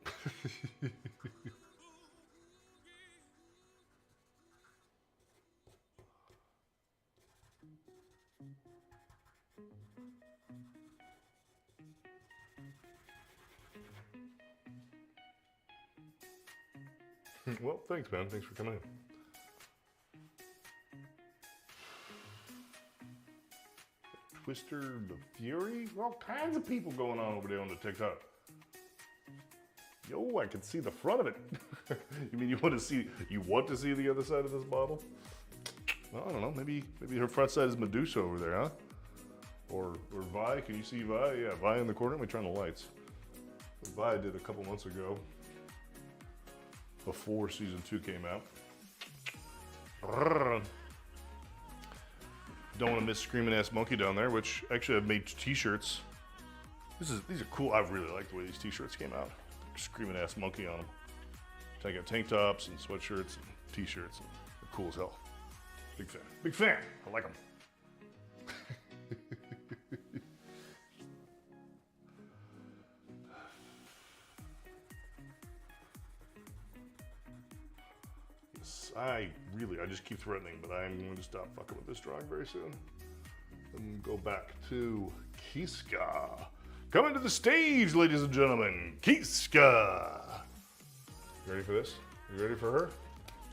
Well, thanks, man. Thanks for coming in. Twister the Fury? All kinds of people going on over there on the TikTok. Yo, I can see the front of it. You mean you want to see the other side of this bottle? Well, I don't know. Maybe her front side is Medusa over there, huh? Or Vi. Can you see Vi? Yeah, Vi in the corner. Let me turn the lights. Vi did a couple months ago, before season 2 came out. Don't want to miss Screaming Ass Monkey down there, which actually I've made t-shirts. These are cool. I really like the way these t-shirts came out. Screaming Ass Monkey on them. I got tank tops and sweatshirts and t-shirts. They're cool as hell. Big fan. Big fan. I like them. I just keep threatening, but I'm going to stop fucking with this drawing very soon. And go back to Kiska. Coming to the stage, ladies and gentlemen, Kiska. You ready for this? You ready for her?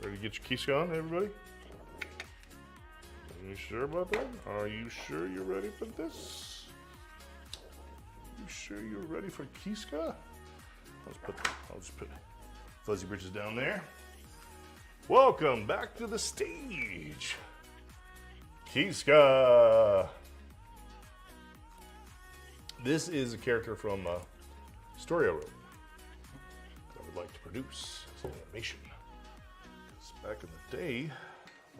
Ready to get your Kiska on, everybody? Are you sure about that? Are you sure you're ready for this? You sure you're ready for Kiska? I'll just put Fuzzy Britches down there. Welcome back to the stage, Kiska. This is a character from a story I wrote that I would like to produce as an animation. Because back in the day,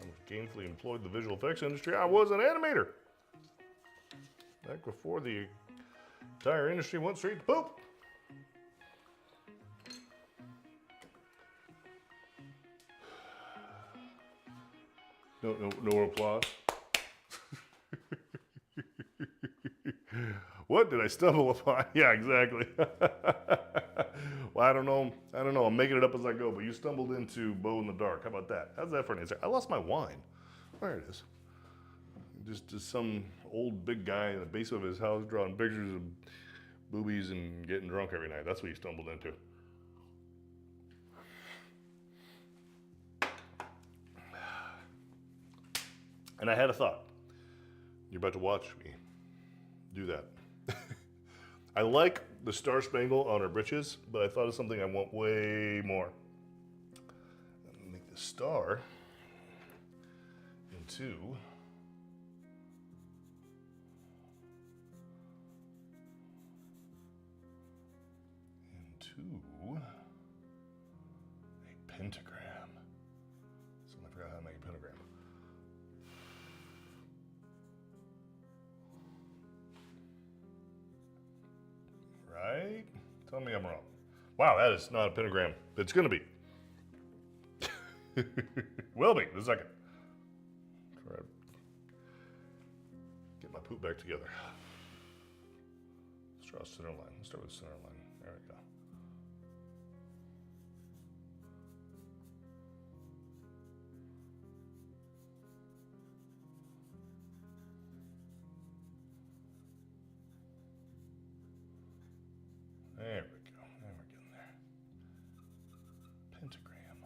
I was gainfully employed in the visual effects industry. I was an animator. Back before the entire industry went straight to poop. No applause. What did I stumble upon? Yeah, exactly. Well, I don't know. I'm making it up as I go, but you stumbled into Bow in the Dark. How about that? How's that for an answer? I lost my wine. There it is. Just some old big guy in the basement of his house drawing pictures of boobies and getting drunk every night. That's what you stumbled into. And I had a thought. You're about to watch me do that. I like the Star Spangle on her britches, but I thought of something I want way more. Make the star into a pentagram. Someone forgot how to make a pentagram. Right? Tell me I'm wrong. Wow, that is not a pentagram. It's going to be. Will be in a second. Try to get my poop back together. Let's draw a center line. Let's start with the center line. There we go. There we go. There we're getting there. Pentagram.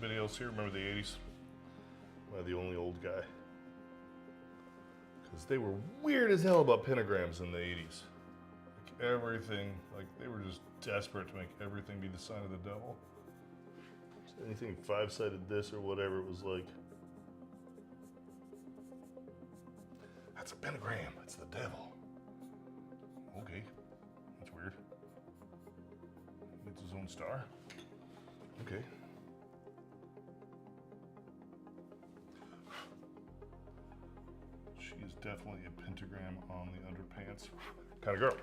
videos here? Remember the 80s? Am I the only old guy? Because they were weird as hell about pentagrams in the 80s. Like everything, like they were just desperate to make everything be the sign of the devil. So anything five-sided this or whatever it was like. That's a pentagram, that's the devil. Okay, that's weird. It's his own star. Okay. She is definitely a pentagram on the underpants kind of girl.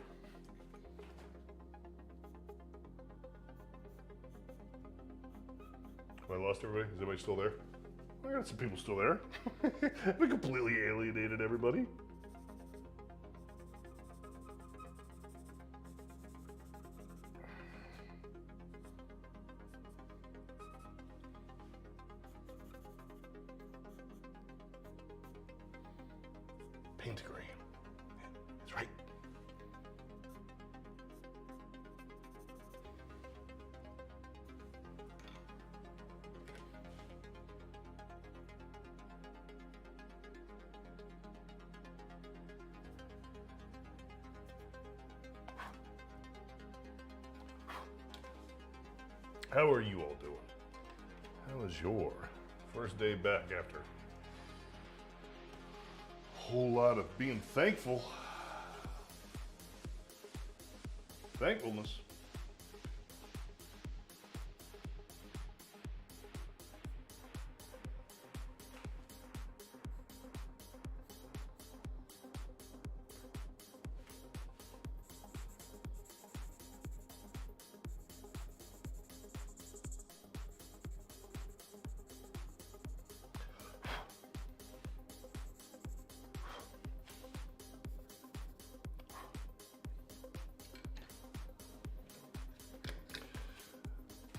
Have I lost everybody? Is everybody still there? I got some people still there. We completely alienated everybody. Pentagram. That's right. How are you all doing? How was your first day back after a whole lot of being thankful? Thankfulness.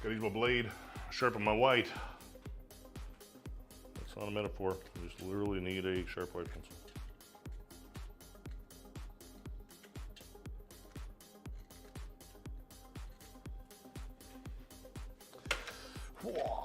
Gotta use my blade, sharpen my white. That's not a metaphor. I just literally need a sharp white pencil. Whoa.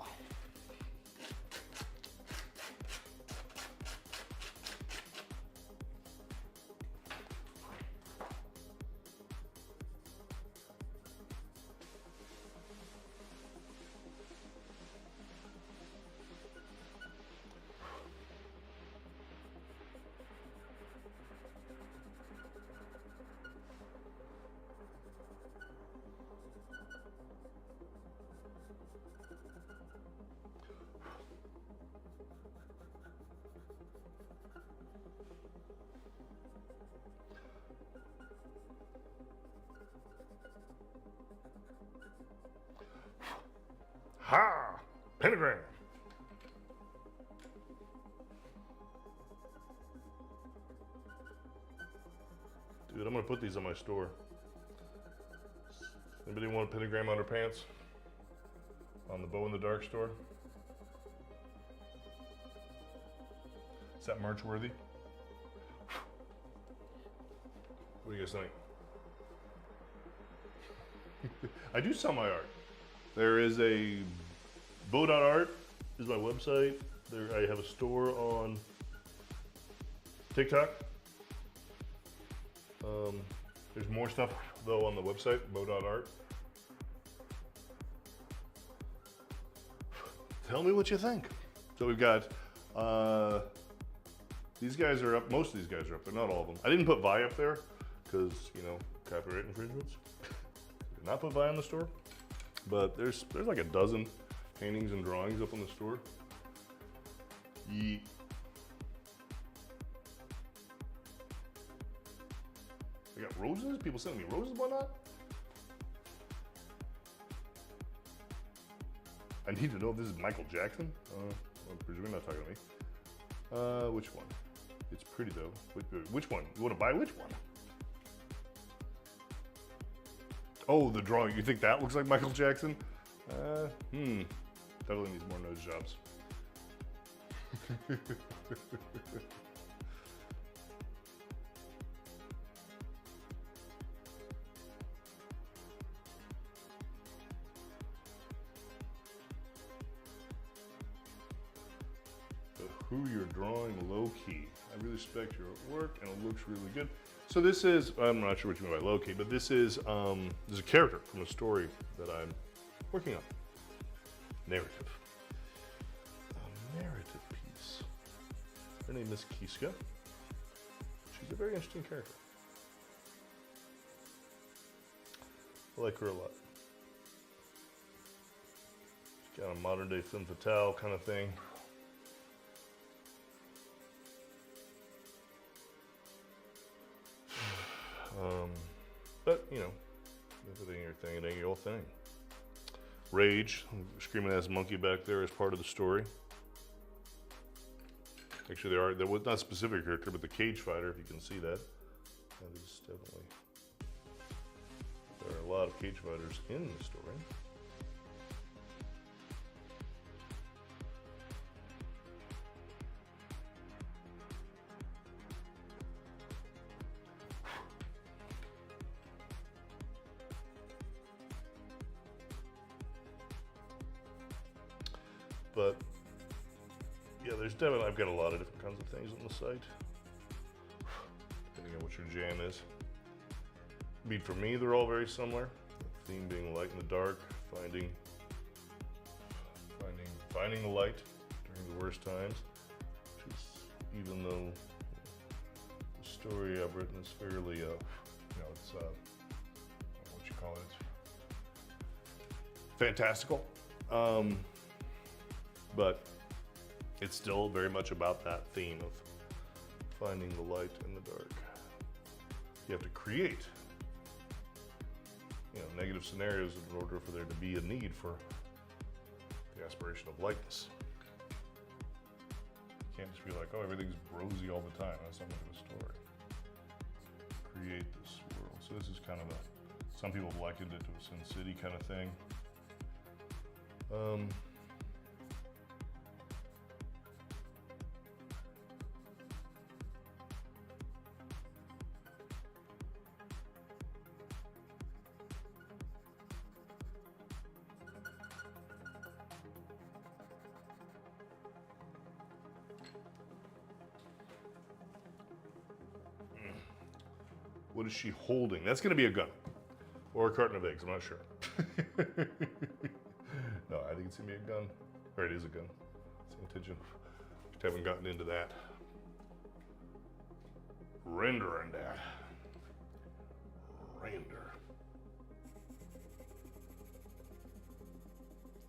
Ha! Pentagram. Dude, I'm gonna put these on my store. Anybody want a pentagram underpants? On the Bow in the Dark store? Is that merch worthy? What do you guys think? I do sell my art. There is a bow.art is my website. There, I have a store on TikTok. There's more stuff though on the website, bow.art. Tell me what you think. So we've got, these guys are up, most of these guys are up there, not all of them. I didn't put Vi up there because, you know, copyright infringements. Did not put Vi on the store, but there's like a dozen paintings and drawings up on the store. Yeet. We got roses? People sending me roses, whatnot? I need to know if this is Michael Jackson. I'm presuming not talking to me. Which one? It's pretty though. Which one? You want to buy which one? Oh, the drawing. You think that looks like Michael Jackson? Definitely needs more nose jobs. who you're drawing low key. I really respect your work and it looks really good. So this is, I'm not sure what you mean by low key, but this is a character from a story that I'm working on. Narrative. A narrative piece. Her name is Kiska. She's a very interesting character. I like her a lot. She's got a modern day femme fatale kind of thing. But, you know, if it ain't your thing, it ain't your thing. Rage, screaming ass monkey back there is part of the story. Actually, there was not a specific character, but the cage fighter, if you can see that. That is definitely, there are a lot of cage fighters in the story. But yeah, there's definitely, I've got a lot of different kinds of things on the site, depending on what your jam is. I mean, for me, they're all very similar. The theme being light and the dark, finding the light during the worst times. Which is, even though the story I've written is fairly, you know, it's what you call it, it's fantastical. But it's still very much about that theme of finding the light in the dark. You have to create, you know, negative scenarios in order for there to be a need for the aspiration of lightness. You can't just be like, oh, everything's rosy all the time. That's not a story. Create this world. So this is kind of some people have likened it to a Sin City kind of thing. What is she holding? That's going to be a gun. Or a carton of eggs, I'm not sure. No, I think it's going to be a gun. Or it is a gun. It's the intention. Just haven't gotten into that. Rendering that. Render.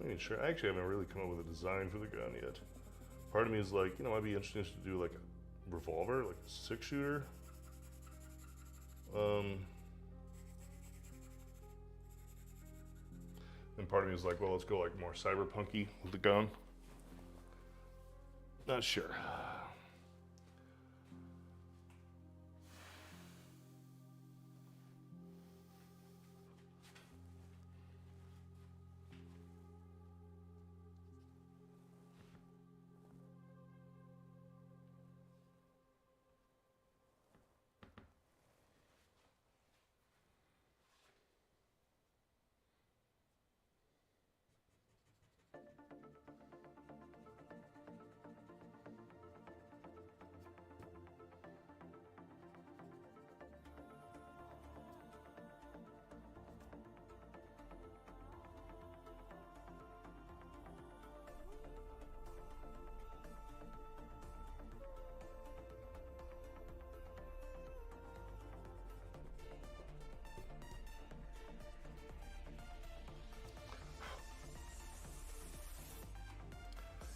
I mean, sure. I actually haven't really come up with a design for the gun yet. Part of me is like, you know, I'd be interested to do like a revolver, like a 6-shooter. And part of me is like, well, let's go like more cyberpunky with the gun. Not sure.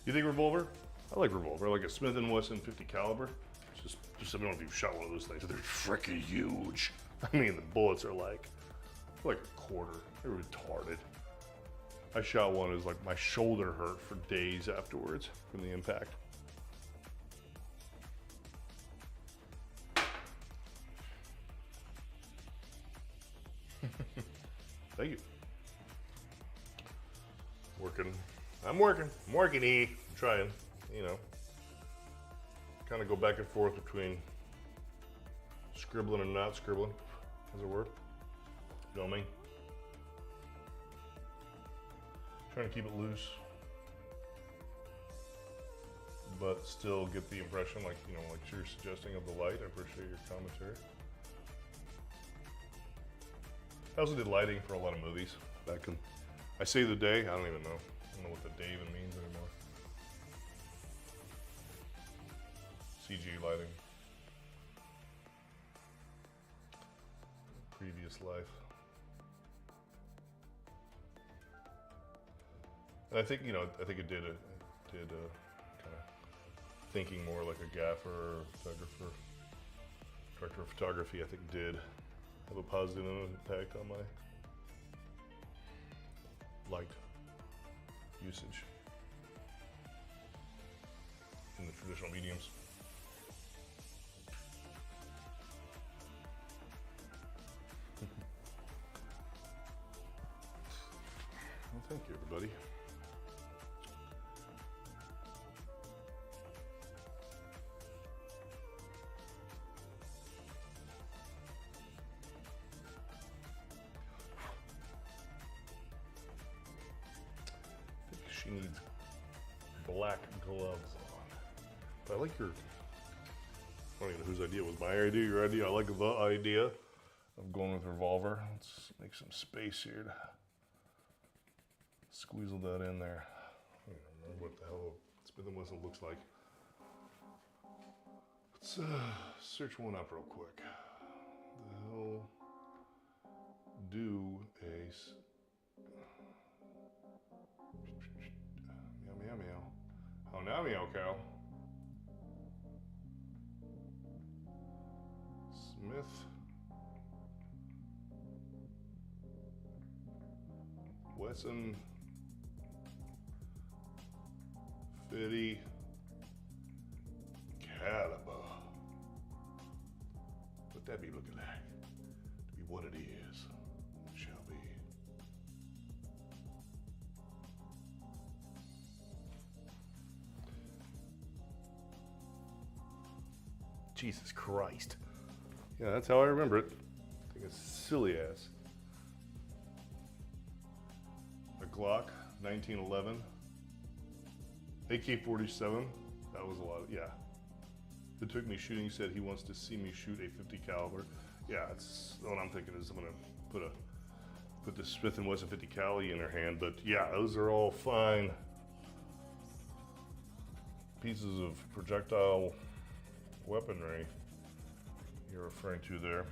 You think revolver? I like revolver. I like a Smith & Wesson 50 caliber. Just I don't know if you've shot one of those things. They're freaking huge. I mean, the bullets are like a quarter. They're retarded. I shot one. It was like my shoulder hurt for days afterwards from the impact. Thank you. I'm working, I'm trying, you know. Kind of go back and forth between scribbling and not scribbling, as it were. You know what I mean? Trying to keep it loose. but still get the impression, like, you know, like you're suggesting, of the light. I appreciate your commentary. I also did lighting for a lot of movies back in, I say the day, I don't even know. I don't know what the day even means anymore. CG lighting. Previous life. And I think, you know, I think it did kind of thinking more like a gaffer or photographer, director of photography, I think did have a positive impact on my light usage in the traditional mediums. Well, thank you, everybody. I think she needs black gloves on. But I like your, I don't even know whose idea it was. My idea, your idea. I like the idea of going with revolver. Let's make some space here to squeezle that in there. I don't remember what the hell Smith & Wesson looks like. Let's search one up real quick. The hell do a meow meow meow. Oh, now meow cow. Smith Wesson 50 caliber. What that be looking like? To be what it is, it shall be. Jesus Christ. Yeah, that's how I remember it. I think it's silly ass. A Glock 1911. AK-47. That was a lot of, yeah. Who took me shooting said he wants to see me shoot a 50 caliber. Yeah, it's what I'm thinking is I'm gonna put the Smith & Wesson 50 cali in her hand. But yeah, those are all fine pieces of projectile weaponry you're referring to there.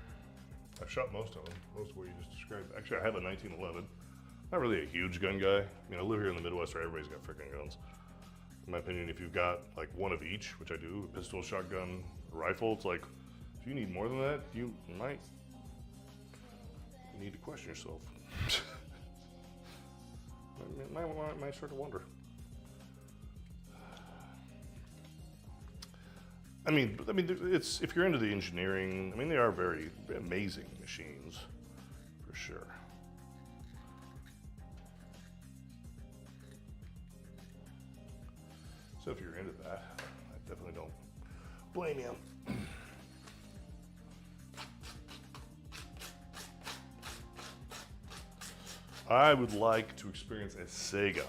I've shot most of them, most of what you just described. Actually, I have a 1911. Not really a huge gun guy. I mean, I live here in the Midwest where everybody's got freaking guns. In my opinion, if you've got like one of each, which I do, a pistol, shotgun, rifle, it's like, if you need more than that, you might need to question yourself. might start to wonder. I mean, it's, if you're into the engineering, I mean, they are very amazing machines, for sure. So if you're into that, I definitely don't blame you. I would like to experience a Sega.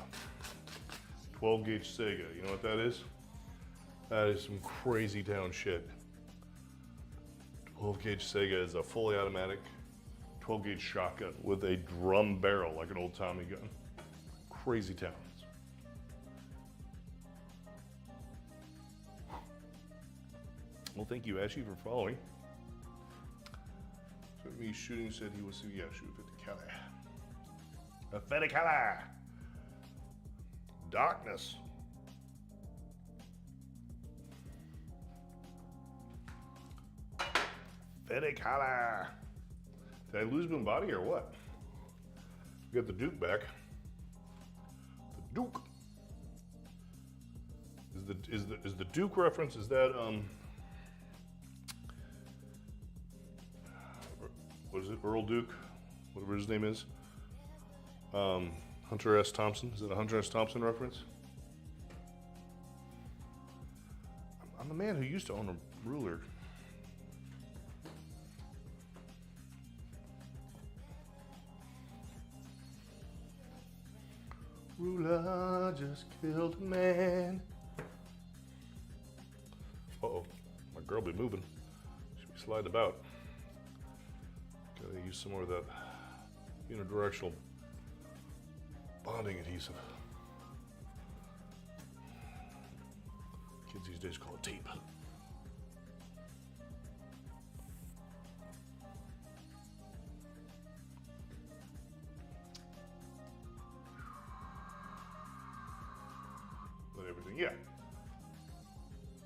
12 gauge Sega, you know what that is? That is some crazy town shit. 12 gauge Sega is a fully automatic 12 gauge shotgun with a drum barrel like an old Tommy gun. Crazy town. Well, thank you, Ashley, for following. So me shooting said he was, yeah, shoot 50 cali. A 50 cali. Darkness. Fede cali. Did I lose Boombody or what? We got the Duke back. The Duke. Is the Duke reference? Is that what is it? Earl Duke, whatever his name is. Hunter S. Thompson. Is it a Hunter S. Thompson reference? I'm the man who used to own a ruler. Ruler just killed a man. Uh-oh, my girl be moving. She'll be sliding about. Gotta use some more of that unidirectional bonding adhesive. Kids these days call it tape. But everything, yeah.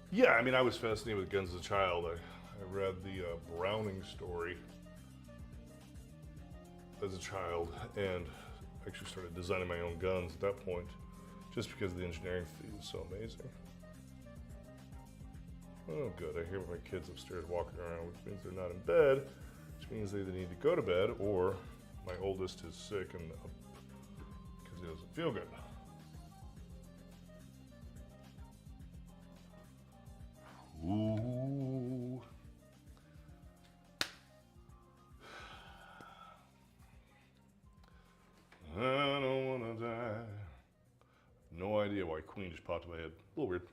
Yeah, I mean, I was fascinated with guns as a child. I read the Browning story as a child and actually started designing my own guns at that point just because the engineering feat was so amazing. Oh good, I hear my kids upstairs walking around, which means they're not in bed, which means they either need to go to bed or my oldest is sick and up because he doesn't feel good. Ooh. I don't wanna die. No idea why Queen just popped in my head. A little weird.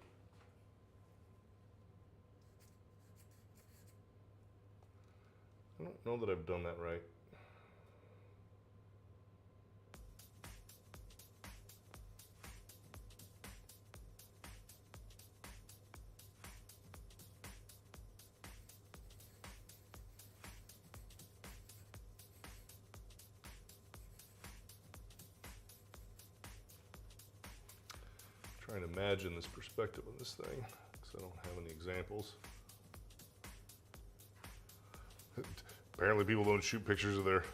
I don't know that I've done that right. Trying to imagine this perspective on this thing, because I don't have any examples. Apparently people don't shoot pictures of their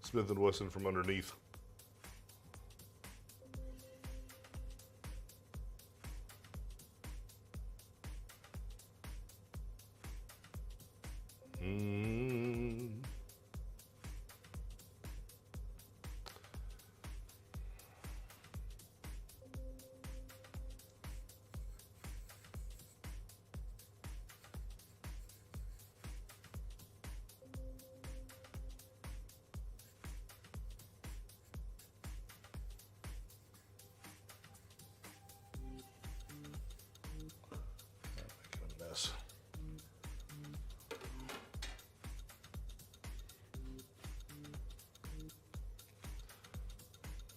Smith & Wesson from underneath.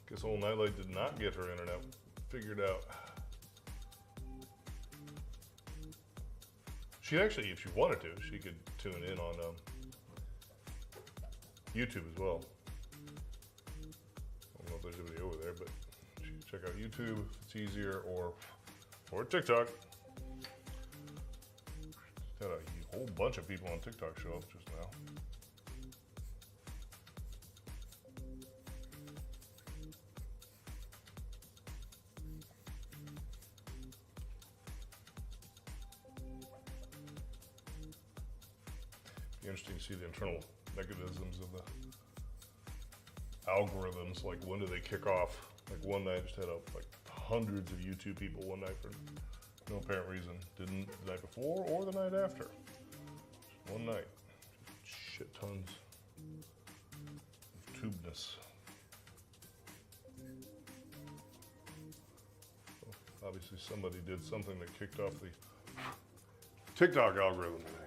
Guess old Nightlight did not get her internet figured out. She actually, if she wanted to, she could tune in on YouTube as well. I don't know if there's anybody over there, but she can check out YouTube if it's easier, or TikTok. Got a whole bunch of people on TikTok show up just now. Interesting to see the internal mechanisms of the algorithms. Like, when do they kick off? Like, one night I just had like hundreds of YouTube people one night for no apparent reason. Didn't the night before or the night after. Just one night. Just shit tons of tubeness. So obviously somebody did something that kicked off the TikTok algorithm tonight.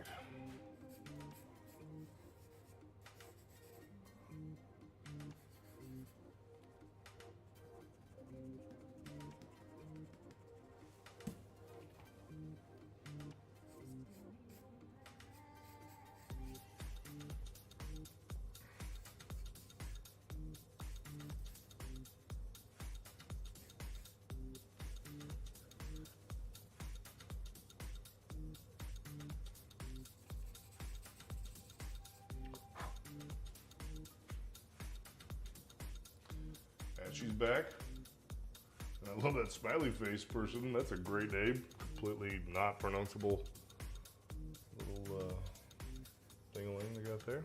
She's back. I love that smiley face person. That's a great name. Completely not pronounceable little thing-a-ling they got there.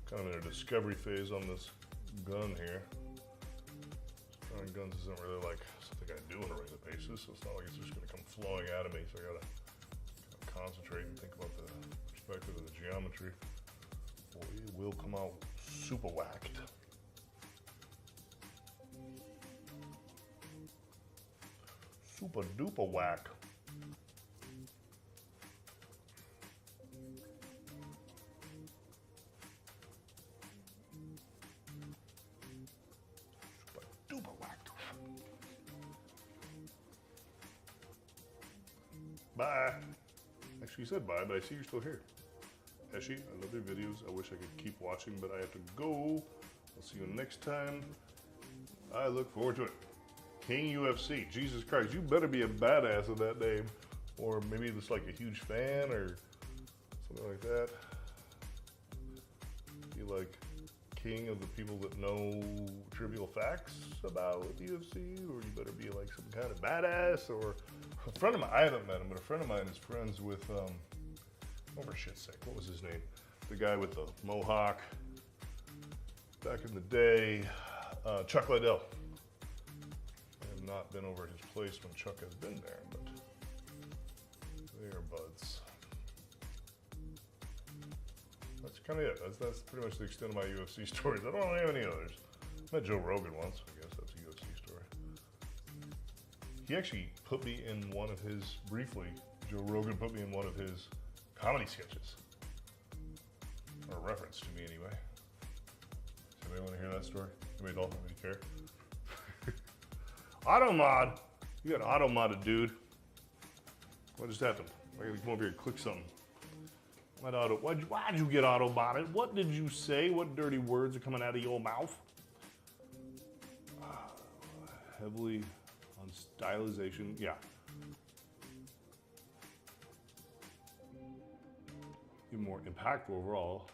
Kind of in a discovery phase on this gun here. Drawing guns isn't really like something I do on a regular basis, so it's not like it's just going to come flowing out of me. So I gotta concentrate and think about the perspective of the geometry, or it will come out super whacked. Super duper whack. Super duper whacked. Bye. Actually, you said bye, but I see you're still here. Eshi, I love your videos. I wish I could keep watching, but I have to go. I'll see you next time. I look forward to it. King UFC. Jesus Christ, you better be a badass with that name. Or maybe just like a huge fan or something like that. You like king of the people that know trivial facts about UFC, or you better be like some kind of badass, or a friend of mine, I haven't met him, but a friend of mine is friends with, oh for shit's sake, what was his name? The guy with the mohawk back in the day, Chuck Liddell. I have not been over at his place when Chuck has been there, but they are buds. That's kind of it. That's pretty much the extent of my UFC stories. I don't have any others. I met Joe Rogan once. I guess that's a UFC story. He actually put me in one of his, briefly, Joe Rogan put me in one of his comedy sketches. Or a reference to me anyway. Does anybody want to hear that story? Anybody don't? Anybody care? Automod! You got auto-modded, dude. What just happened? I gotta come over here and click something. Why'd you get auto-modded? What did you say? What dirty words are coming out of your mouth? Heavily on stylization, yeah. Even more impactful overall.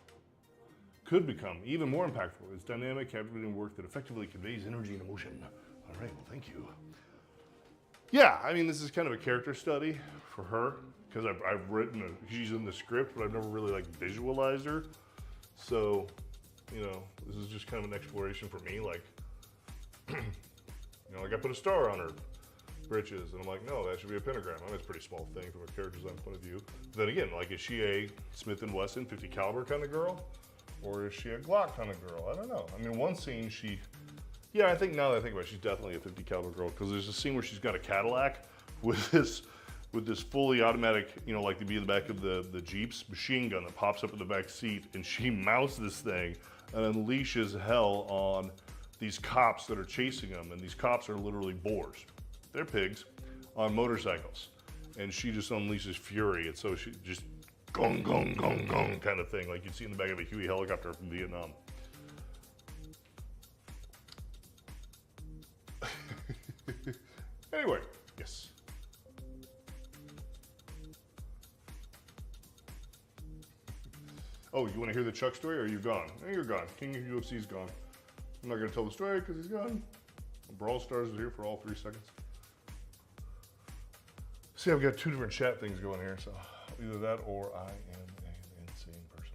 Could become even more impactful. It's dynamic, captivating work that effectively conveys energy and emotion. All right, well, thank you. Yeah, I mean, this is kind of a character study for her, because I've written, she's in the script, but I've never really like visualized her. So, you know, this is just kind of an exploration for me. Like, you know, like I put a star on her britches, and I'm like, no, that should be a pentagram. I mean, it's a pretty small thing from a character design point of view. But then again, like, is she a Smith & Wesson 50 caliber kind of girl? Or is she a Glock kind of girl? I don't know. I mean, one scene yeah, I think now that I think about it, she's definitely a 50 caliber girl, because there's a scene where she's got a Cadillac with this fully automatic, you know, like to be in the back of the Jeep's machine gun that pops up in the back seat, and she mounts this thing and unleashes hell on these cops that are chasing them, and these cops are literally boars. They're pigs on motorcycles, and she just unleashes fury, and so she just gong, gong, gong, gong kind of thing, like you'd see in the back of a Huey helicopter from Vietnam. Anyway, yes. Oh, you want to hear the Chuck story, or are you gone? No, you're gone. King of UFC's gone. I'm not going to tell the story because he's gone. Brawl Stars is here for all 3 seconds. See, I've got 2 different chat things going here, so either that or I am an insane person.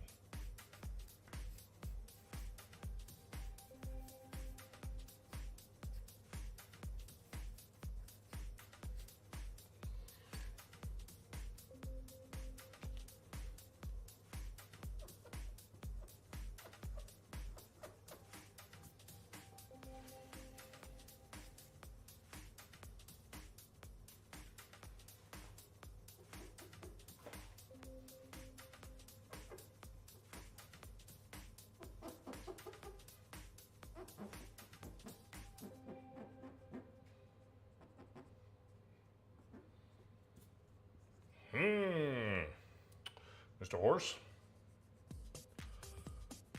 Mr. Horse?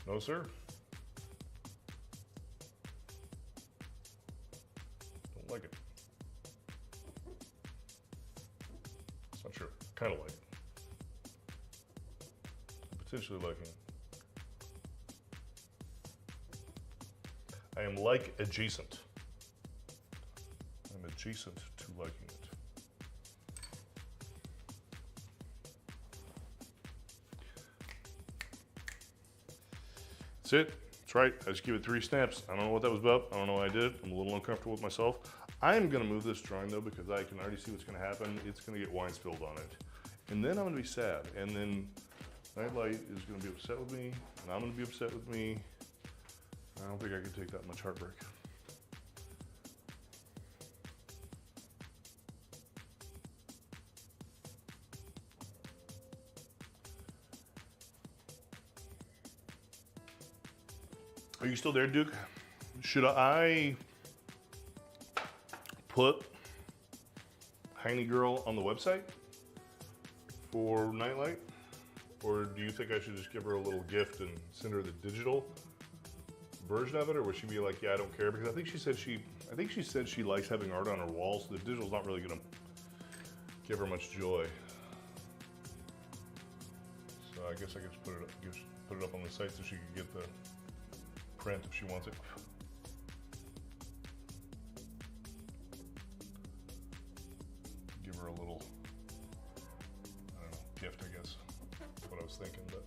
No, sir. Don't like it. It's not sure. Kind of like it. Potentially liking it. I am like adjacent. I'm adjacent to liking it. That's it. That's right. I just give it 3 snaps. I don't know what that was about. I don't know what I did. I'm a little uncomfortable with myself. I am going to move this drawing though, because I can already see what's going to happen. It's going to get wine spilled on it. And then I'm gonna be sad. And then Nightlight is gonna be upset with me, and I'm gonna be upset with me. I don't think I can take that much heartbreak. Are you still there, Duke? Should I put Heiny Girl on the website for Nightlight? Or do you think I should just give her a little gift and send her the digital version of it? Or would she be like, yeah, I don't care? Because I think she said she likes having art on her walls, so the digital's not really gonna give her much joy. So I guess I could just put it up on the site so she could get the print if she wants it. Give her a little, I don't know, gift, I guess. That's what I was thinking, but.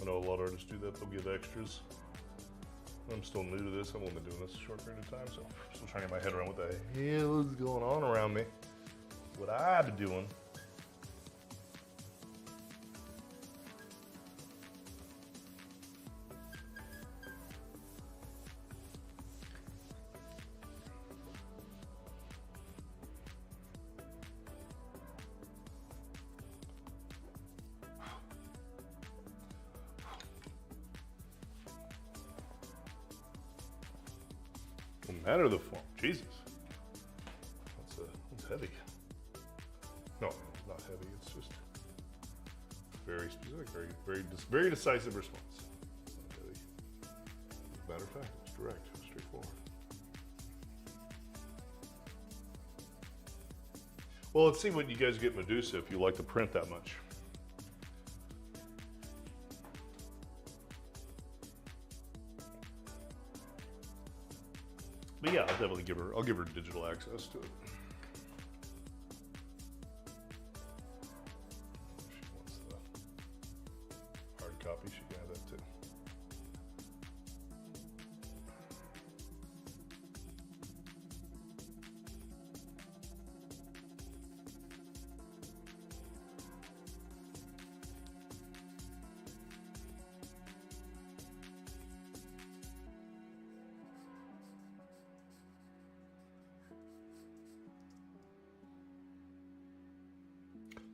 I know a lot of artists do that, they'll give extras. I'm still new to this, I've only been doing this a short period of time, so I'm still trying to get my head around what the hell is going on around me. What I've been doing. No matter the form, Jesus. That's heavy. No, not heavy, it's just very specific, very decisive response. Not heavy. As a matter of fact, it's direct, straightforward. Well, let's see what you guys get Medusa if you like the print that much. But yeah, I'll definitely I'll give her digital access to it. If she wants the hard copy, she can have that too.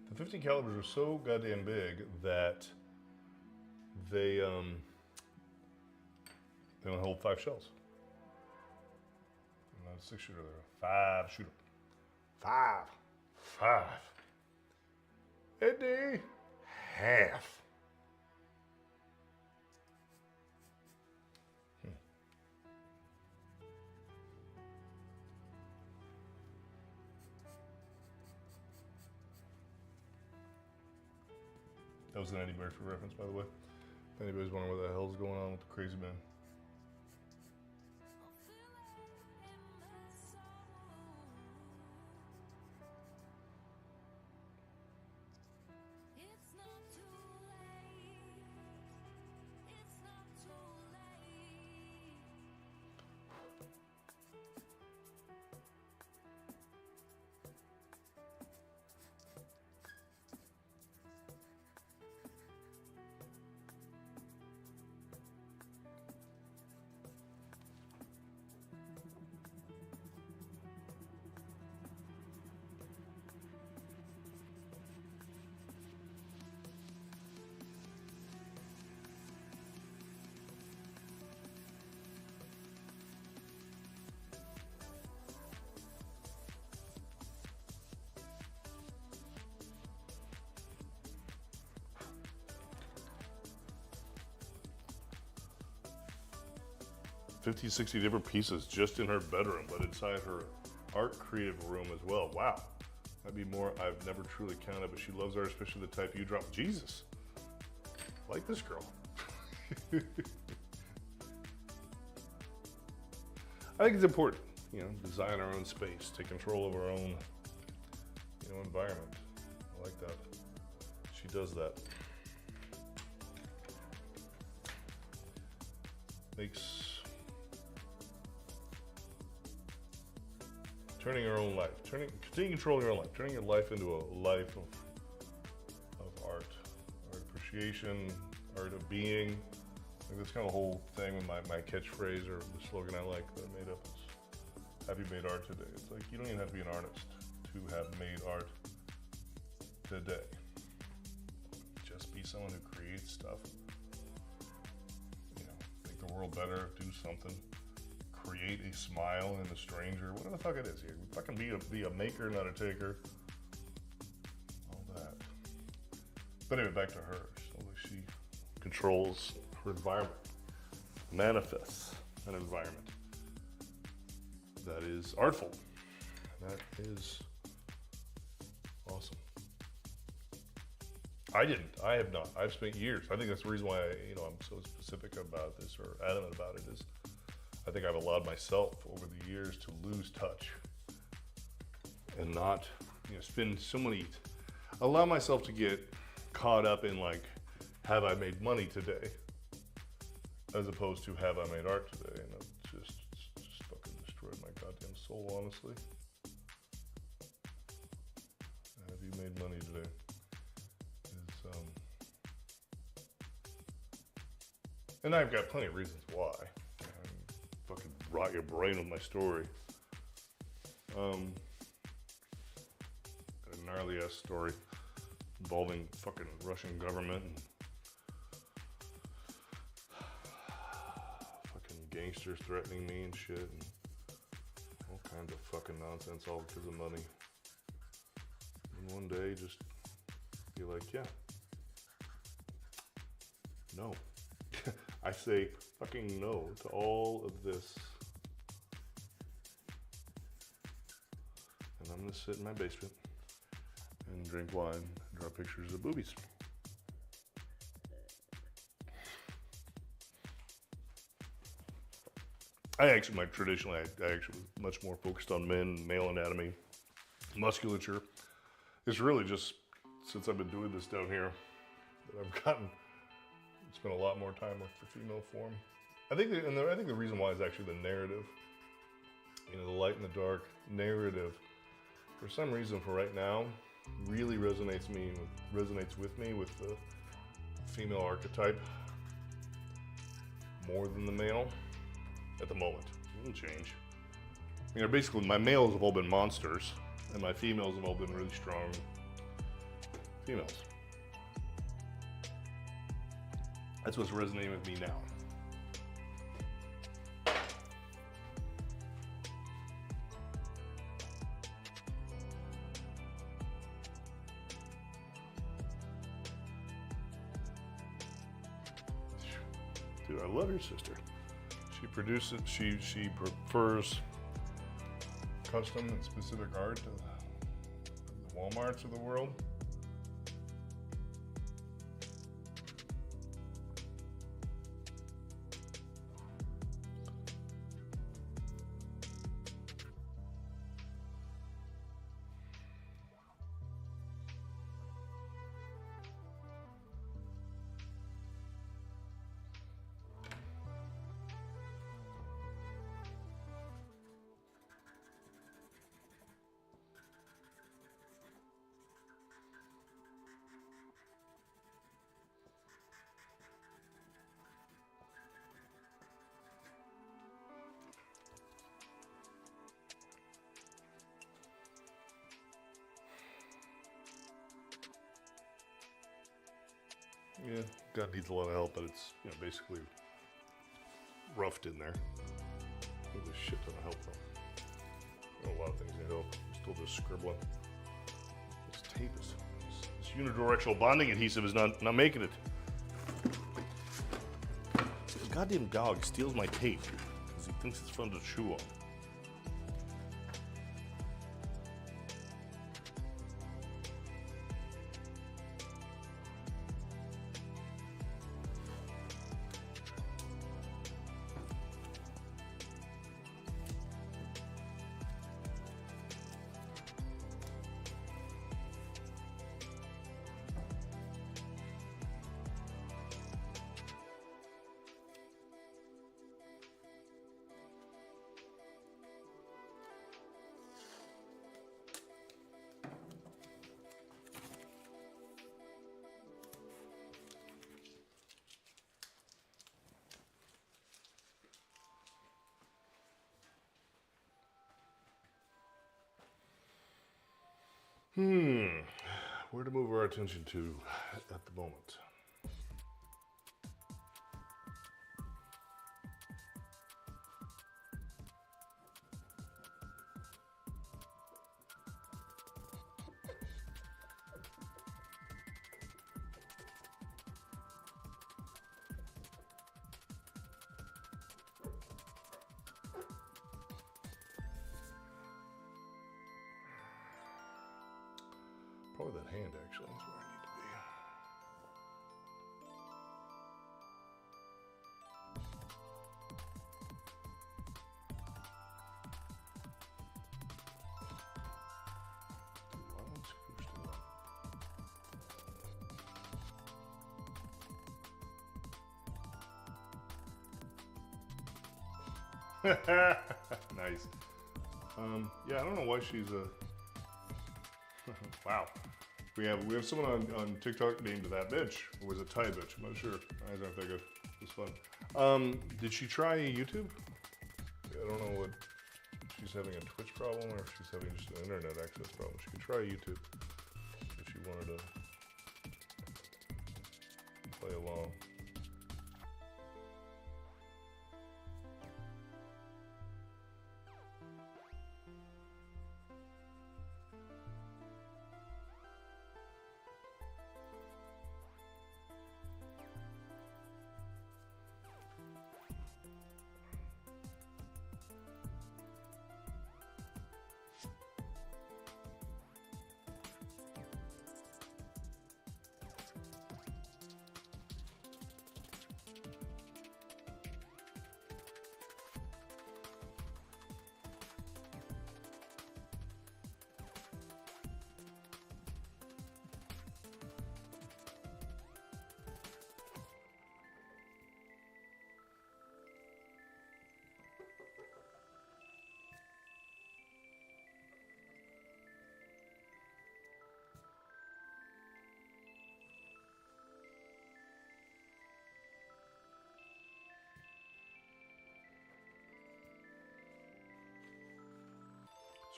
The 15 calibers are so goddamn big that they only hold 5 shells. Not a 6 shooter, they're a 5 shooter. 5. Eddie, half. That was an Eddie Murphy reference, by the way. If anybody's wondering what the hell's going on with the crazy man. $50, $60 different pieces just in her bedroom, but inside her art creative room as well. Wow, that'd be more. I've never truly counted, but she loves art, especially the type you drop. Jesus, like this girl. I think it's important, you know, design our own space, take control of our own, you environment. I like that. She does that. Makes turning your own life, continue controlling your own life, turning your life into a life of art appreciation, art of being. I think that's kind of the whole thing with my catchphrase or the slogan I like that I made up is, have you made art today? It's like, you don't even have to be an artist to have made art today. Just be someone who creates stuff. You know, make the world better, do something. Create a smile in a stranger, whatever the fuck it is here. Fucking be a maker, not a taker. All that. But anyway, back to her. So she controls her environment, manifests an environment that is artful. That is awesome. I have not. I've spent years. I think that's the reason why I'm so specific about this or adamant about it is I think I've allowed myself over the years to lose touch and not, allow myself to get caught up in like, have I made money today? As opposed to have I made art today? And it's just fucking destroyed my goddamn soul, honestly. Have you made money today? And I've got plenty of reasons why. Fucking rot your brain with my story. A gnarly ass story involving fucking Russian government and fucking gangsters threatening me and shit and all kinds of fucking nonsense all because of money. And one day just be like, yeah. No. I say fucking no to all of this. And I'm gonna sit in my basement and drink wine and draw pictures of boobies. I actually was much more focused on men, male anatomy, musculature. It's really just since I've been doing this down here that I've spent a lot more time with the female form. I think the reason why is actually the narrative. The light and the dark narrative. For some reason, for right now, really resonates with me with the female archetype more than the male at the moment. It'll change. Basically, my males have all been monsters, and my females have all been really strong females. That's what's resonating with me now. Dude, I love your sister. She produces, she prefers custom and specific art to the Walmarts of the world. Yeah, God needs a lot of help, but it's basically roughed in there. There's a shit ton of help though. A lot of things need help. I'm still just scribbling. This tape is this unidirectional bonding adhesive is not making it. This goddamn dog steals my tape because he thinks it's fun to chew on. Where to move our attention to at the moment? Probably that hand, actually, is where I need to be. Nice. Yeah, I don't know why she's a. Wow. We have someone on TikTok named that bitch, or was it Thai bitch? I'm not sure. I don't think it was fun. Did she try YouTube? I don't know what she's having, a Twitch problem or if she's having just an internet access problem. She could try YouTube if she wanted to play along.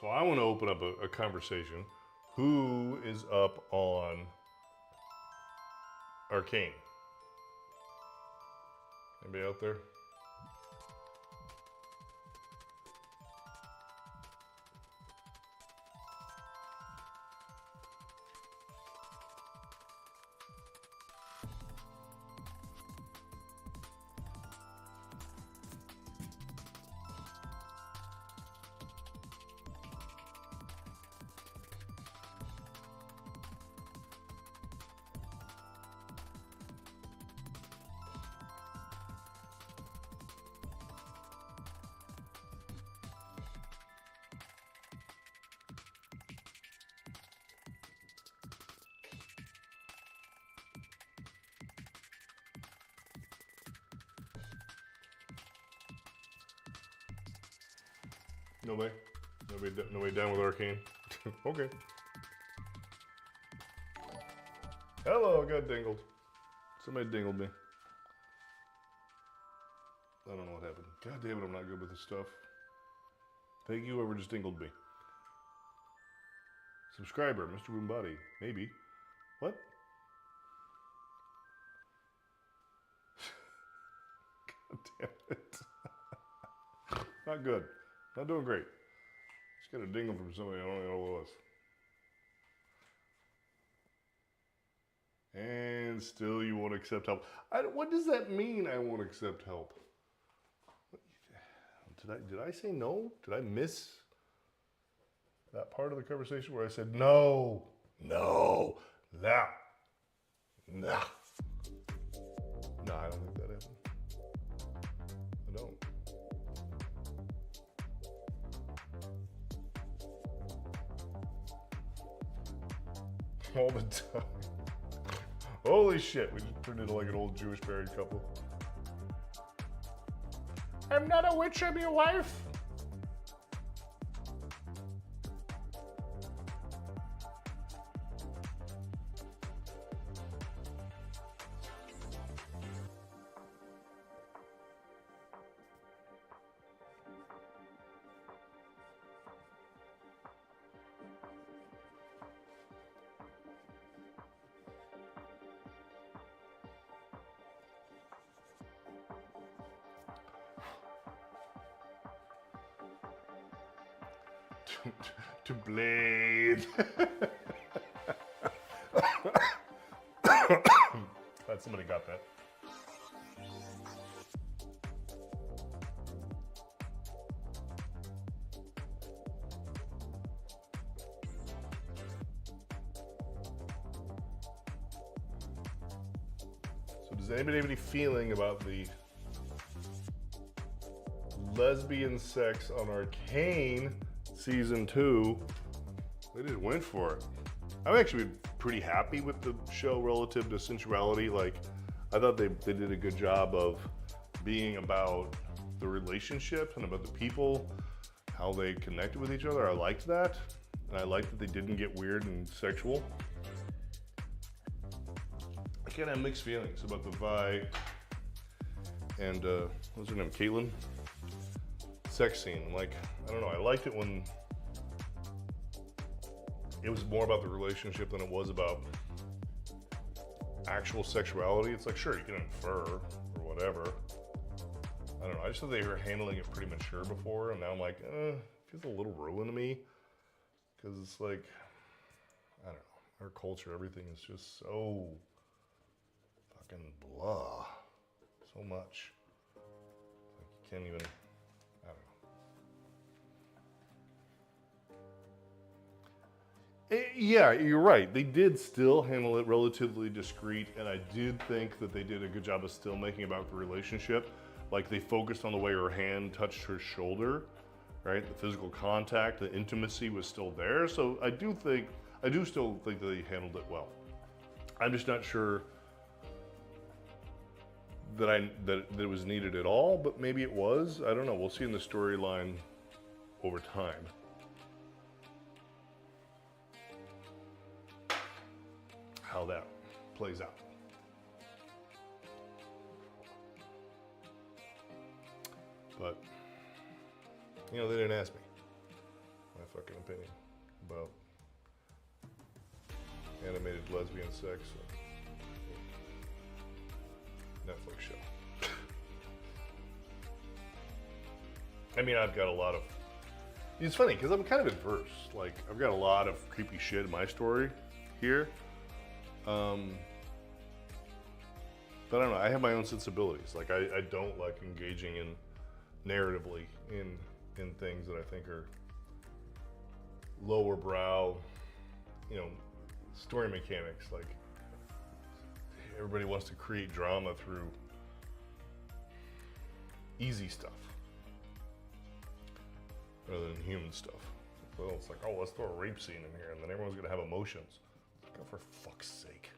So I want to open up a conversation. Who is up on Arcane? Anybody out there? Nobody? Nobody down with Arcane? Okay. Hello, I got dingled. Somebody dingled me. I don't know what happened. God damn it, I'm not good with this stuff. Thank you, whoever just dingled me. Subscriber, Mr. Boombody. Maybe. What? God damn it. Not good. Not doing great. Just got a dingle from somebody, I don't even know what it was. And still you won't accept help. What does that mean, I won't accept help? Did I say no? Did I miss that part of the conversation where I said no, no, no, no? No, I don't think that happened. I don't. All the time. Holy shit, we just turned into like an old Jewish married couple. I'm not a witch, I'm your wife. to blade. Glad somebody got that. So does anybody have any feeling about the lesbian sex on Arcane Season 2? They just went for it. I'm actually pretty happy with the show relative to sensuality. Like, I thought they did a good job of being about the relationships and about the people, how they connected with each other. I liked that. And I liked that they didn't get weird and sexual. I kind of have mixed feelings about the Vi and, what's her name, Caitlin? Sex scene. Like, I don't know, I liked it when it was more about the relationship than it was about actual sexuality. It's like, sure, you can infer or whatever. I don't know, I just thought they were handling it pretty mature before, and now I'm like, it feels a little ruined to me. Because it's like, I don't know, our culture, everything is just so fucking blah. So much. Like, you can't even, I don't know. Yeah, you're right. They did still handle it relatively discreet, and I did think that they did a good job of still making about the relationship. Like, they focused on the way her hand touched her shoulder, right? The physical contact, the intimacy was still there. So I do still think that they handled it well. I'm just not sure that it was needed at all, but maybe it was. I don't know. We'll see in the storyline over time. How that plays out. But, you know, they didn't ask me my fucking opinion about animated lesbian sex. So. Netflix show. I mean, I've got a lot of, it's funny because I'm kind of adverse. Like, I've got a lot of creepy shit in my story here. But I don't know, I have my own sensibilities. Like, I don't like engaging in narratively in things that I think are lower brow, you know, story mechanics. Like, everybody wants to create drama through easy stuff rather than human stuff. So it's like, oh, let's throw a rape scene in here and then everyone's gonna have emotions. Like, oh, for fuck's sake.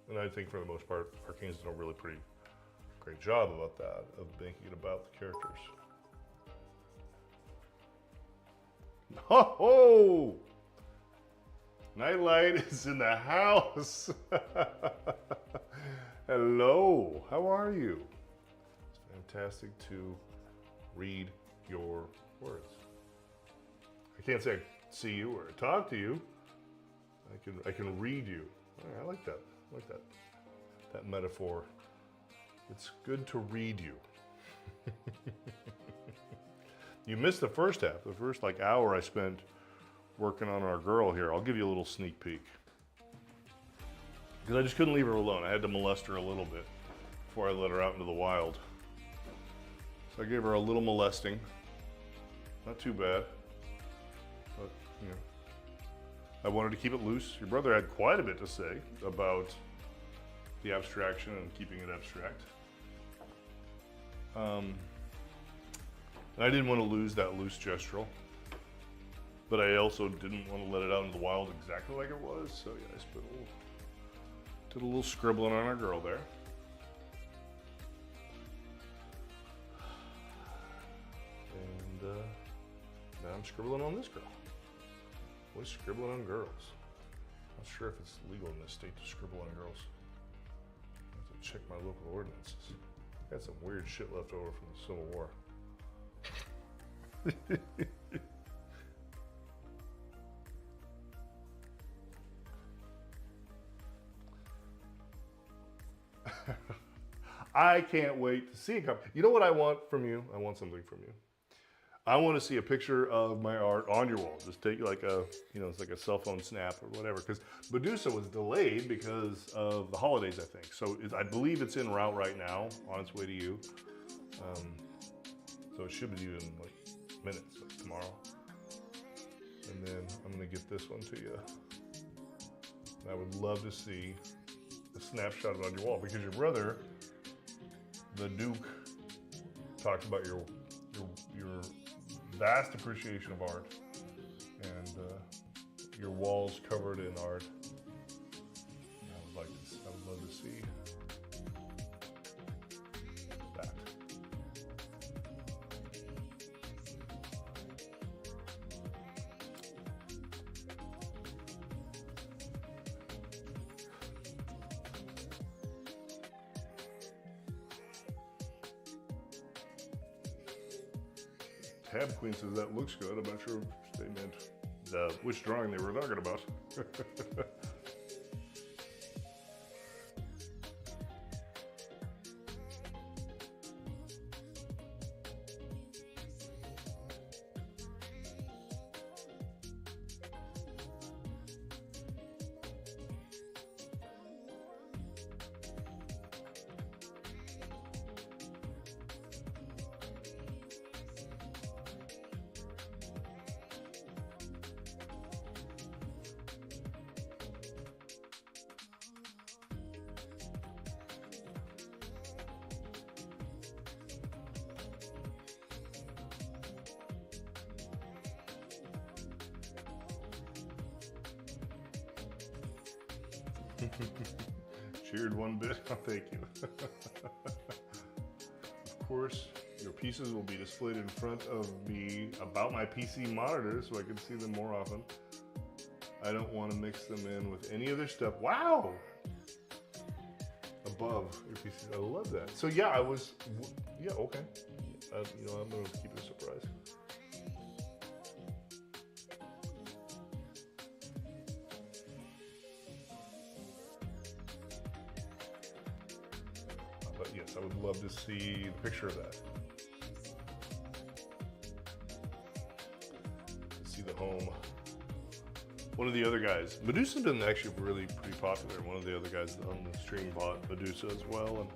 And I think for the most part, Arcane's done a really pretty great job about that, of making it about the characters. Ho ho! Nightlight is in the house. Hello, how are you? It's fantastic to read your words. I can't say I see you or talk to you. I can read you. I like that. I like that metaphor. It's good to read you. You missed the first half. The first like hour I spent working on our girl here. I'll give you a little sneak peek. Because I just couldn't leave her alone. I had to molest her a little bit before I let her out into the wild. So I gave her a little molesting. Not too bad. But, you know, I wanted to keep it loose. Your brother had quite a bit to say about the abstraction and keeping it abstract. And I didn't want to lose that loose gestural. But I also didn't want to let it out into the wild exactly like it was. So yeah, I did a little scribbling on our girl there. And now I'm scribbling on this girl. Always scribbling on girls. Not sure if it's legal in this state to scribble on girls. I have to check my local ordinances. I got some weird shit left over from the Civil War. I can't wait to see it come. You know what I want from you? I want something from you. I want to see a picture of my art on your wall. Just take like a, it's like a cell phone snap or whatever. Because Medusa was delayed because of the holidays, I think. So I believe it's en route right now, on its way to you. So it should be due in like minutes, like tomorrow. And then I'm gonna get this one to you. I would love to see a snapshot of it on your wall because your brother, the Duke, talked about your vast appreciation of art and your walls covered in art. I would love to see that. Tab Queen says that looks good. I'm not sure if they meant which drawing they were talking about. Cheered one bit. Oh, thank you. Of course, your pieces will be displayed in front of me about my PC monitor so I can see them more often. I don't want to mix them in with any other stuff. Wow! Above your pieces. I love that. So yeah, okay. I'm going to keep it a surprise. But yes, I would love to see the picture of that. See the home. One of the other guys, Medusa's been actually really pretty popular. One of the other guys on the stream bought Medusa as well, and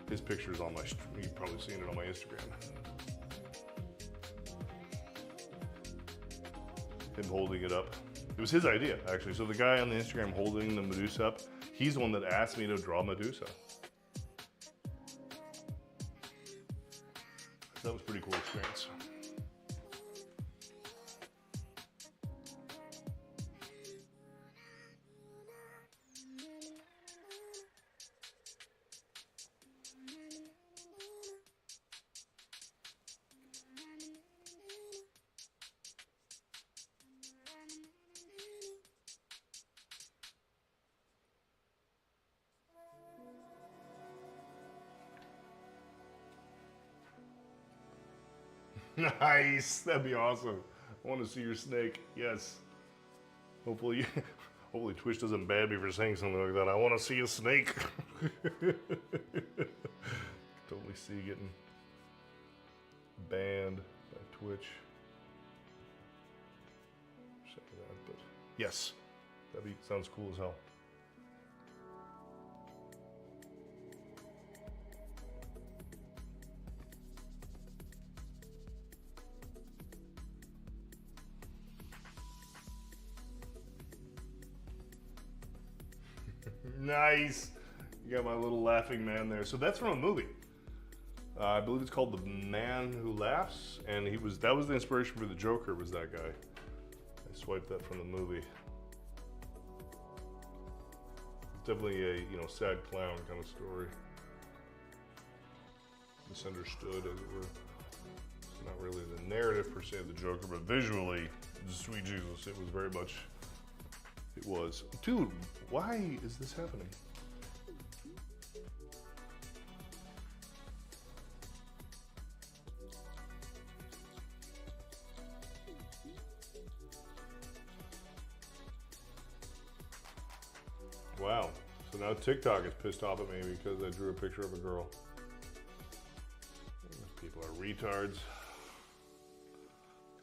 his picture's on my, you've probably seen it on my Instagram. Him holding it up. It was his idea, actually. So the guy on the Instagram holding the Medusa up, he's the one that asked me to draw Medusa. So that was a pretty cool experience. Nice, that'd be awesome. I want to see your snake. Yes. Hopefully Twitch doesn't ban me for saying something like that. I want to see a snake. Totally see getting banned by Twitch. But yes, sounds cool as hell. Nice. You got my little laughing man there. So that's from a movie. I believe it's called The Man Who Laughs, and that was the inspiration for the Joker, was that guy. I swiped that from the movie. It's definitely a sad clown kind of story. Misunderstood, as it were. It's not really the narrative per se of the Joker, but visually, sweet Jesus, it was very much. It was. Dude, why is this happening? Wow. So now TikTok is pissed off at me because I drew a picture of a girl. These people are retards. It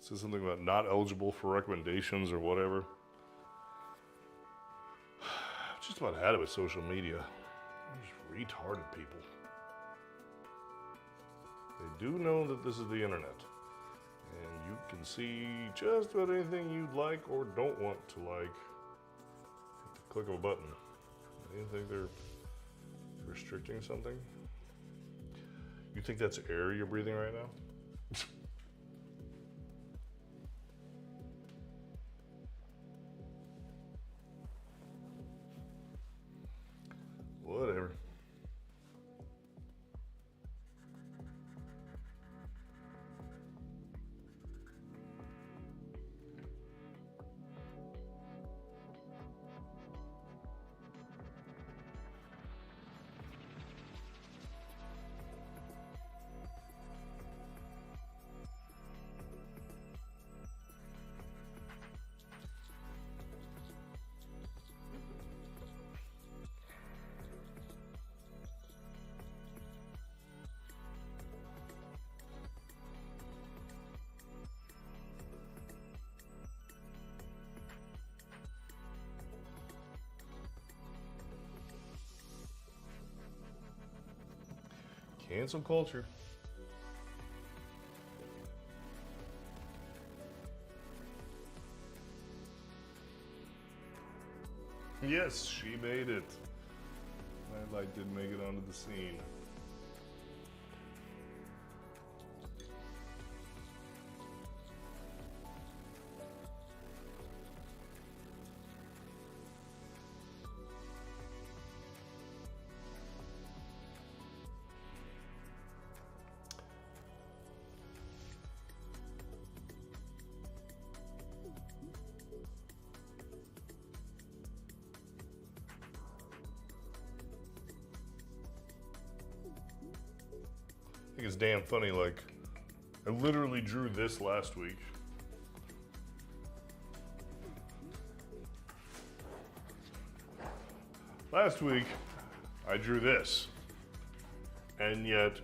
says something about not eligible for recommendations or whatever. I've just about had it with social media. They're just retarded people. They do know that this is the internet. And you can see just about anything you'd like or don't want to like at the click of a button. Do you think they're restricting something? You think that's air you're breathing right now? Whatever. Cancel culture. Yes, she made it. Nightlight did make it onto the scene. I think it's damn funny, like, I literally drew this last week. Last week, I drew this. And yet,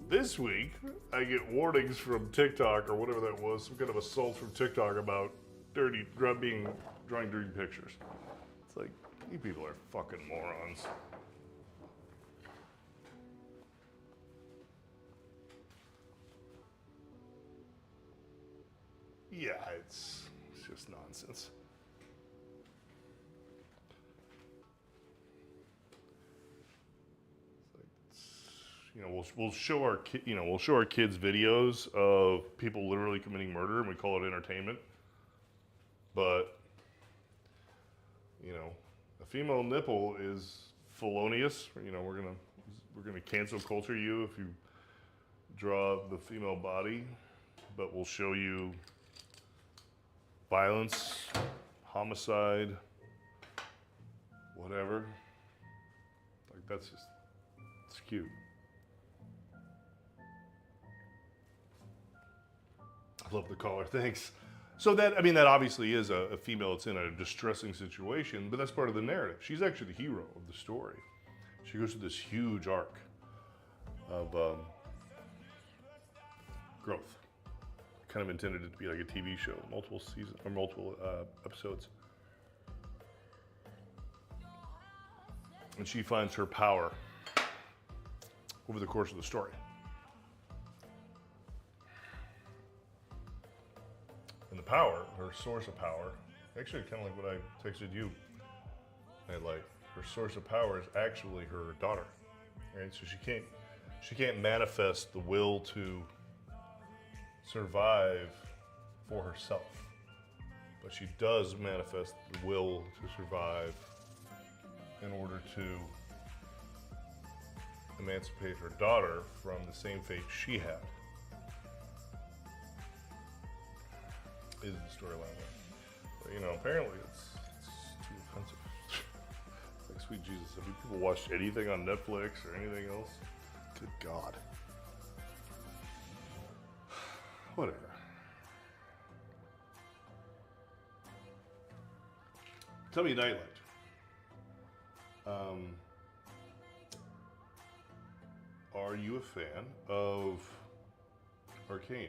this week, I get warnings from TikTok or whatever that was, some kind of assault from TikTok about drawing dirty pictures. It's like, you people are fucking morons. Yeah, it's just nonsense. You know, we'll show our kids videos of people literally committing murder, and we call it entertainment. But you know, a female nipple is felonious. You know, we're gonna cancel culture you if you draw the female body, but we'll show you violence, homicide, whatever. Like, that's just, it's cute. I love the caller, thanks. So that obviously is a female that's in a distressing situation, but that's part of the narrative. She's actually the hero of the story. She goes through this huge arc of growth. Kind of intended it to be like a TV show, multiple seasons or multiple episodes. And she finds her power over the course of the story. And the power, her source of power, actually kind of like what I texted you. Her source of power is actually her daughter, right? So she can't manifest the will to survive for herself, but she does manifest the will to survive in order to emancipate her daughter from the same fate she had. Is the storyline there? But, you know, apparently it's too offensive. Like, sweet Jesus, have you people watched anything on Netflix or anything else? Good God. Whatever. Tell me Nightlight. are you a fan of Arcane?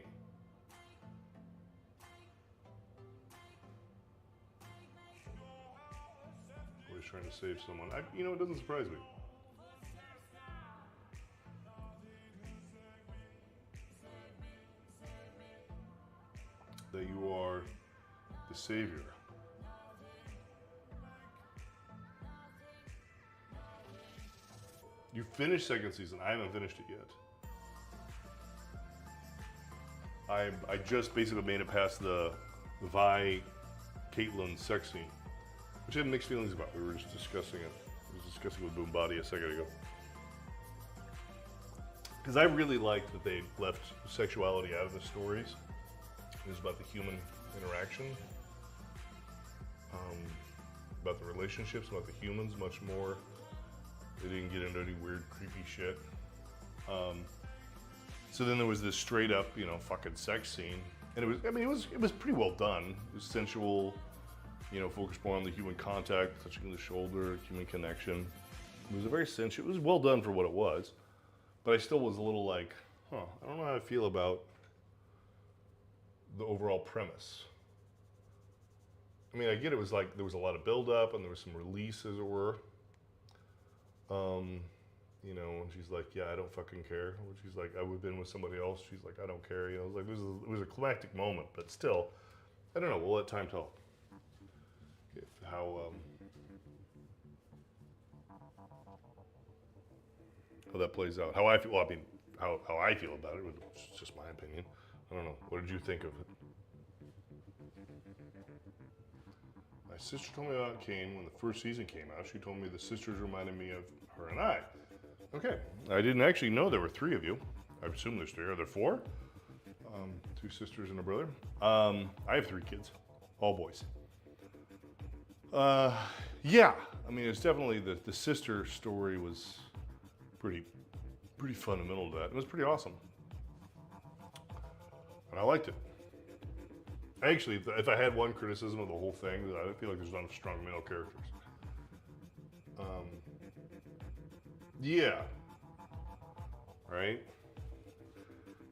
Always trying to save someone. It doesn't surprise me. That you are the savior. You finished second season. I haven't finished it yet. I just basically made it past the Vi Caitlyn sex scene, which I had mixed feelings about. We were just discussing it. I was discussing with Boombody a second ago. Because I really liked that they left sexuality out of the stories. It was about the human interaction, about the relationships, about the humans much more. They didn't get into any weird, creepy shit. So then there was this straight up, fucking sex scene, and it was pretty well done. It was sensual, focused more on the human contact, touching the shoulder, human connection. It was a very sensual. It was well done for what it was, but I still was a little like, I don't know how I feel about the overall premise. I mean, I get it was like there was a lot of build up and there was some release, as it were. And she's like, yeah, I don't fucking care. When she's like, I would have been with somebody else. She's like, I don't care. It was like, it was a climactic moment, but still, I don't know. We'll let time tell. How that plays out. How I feel. Well, I mean, how I feel about it. It's just my opinion. I don't know. What did you think of it? My sister told me about Kane when the first season came out. She told me the sisters reminded me of her and I. Okay. I didn't actually know there were 3 of you. I assume there's 3. Are there 4? 2 sisters and a brother. I have 3 kids, all boys. Yeah. I mean, it's definitely the sister story was pretty fundamental to that. It was pretty awesome. And I liked it. Actually, if I had one criticism of the whole thing, I feel like there's not enough strong male characters. Yeah. Right?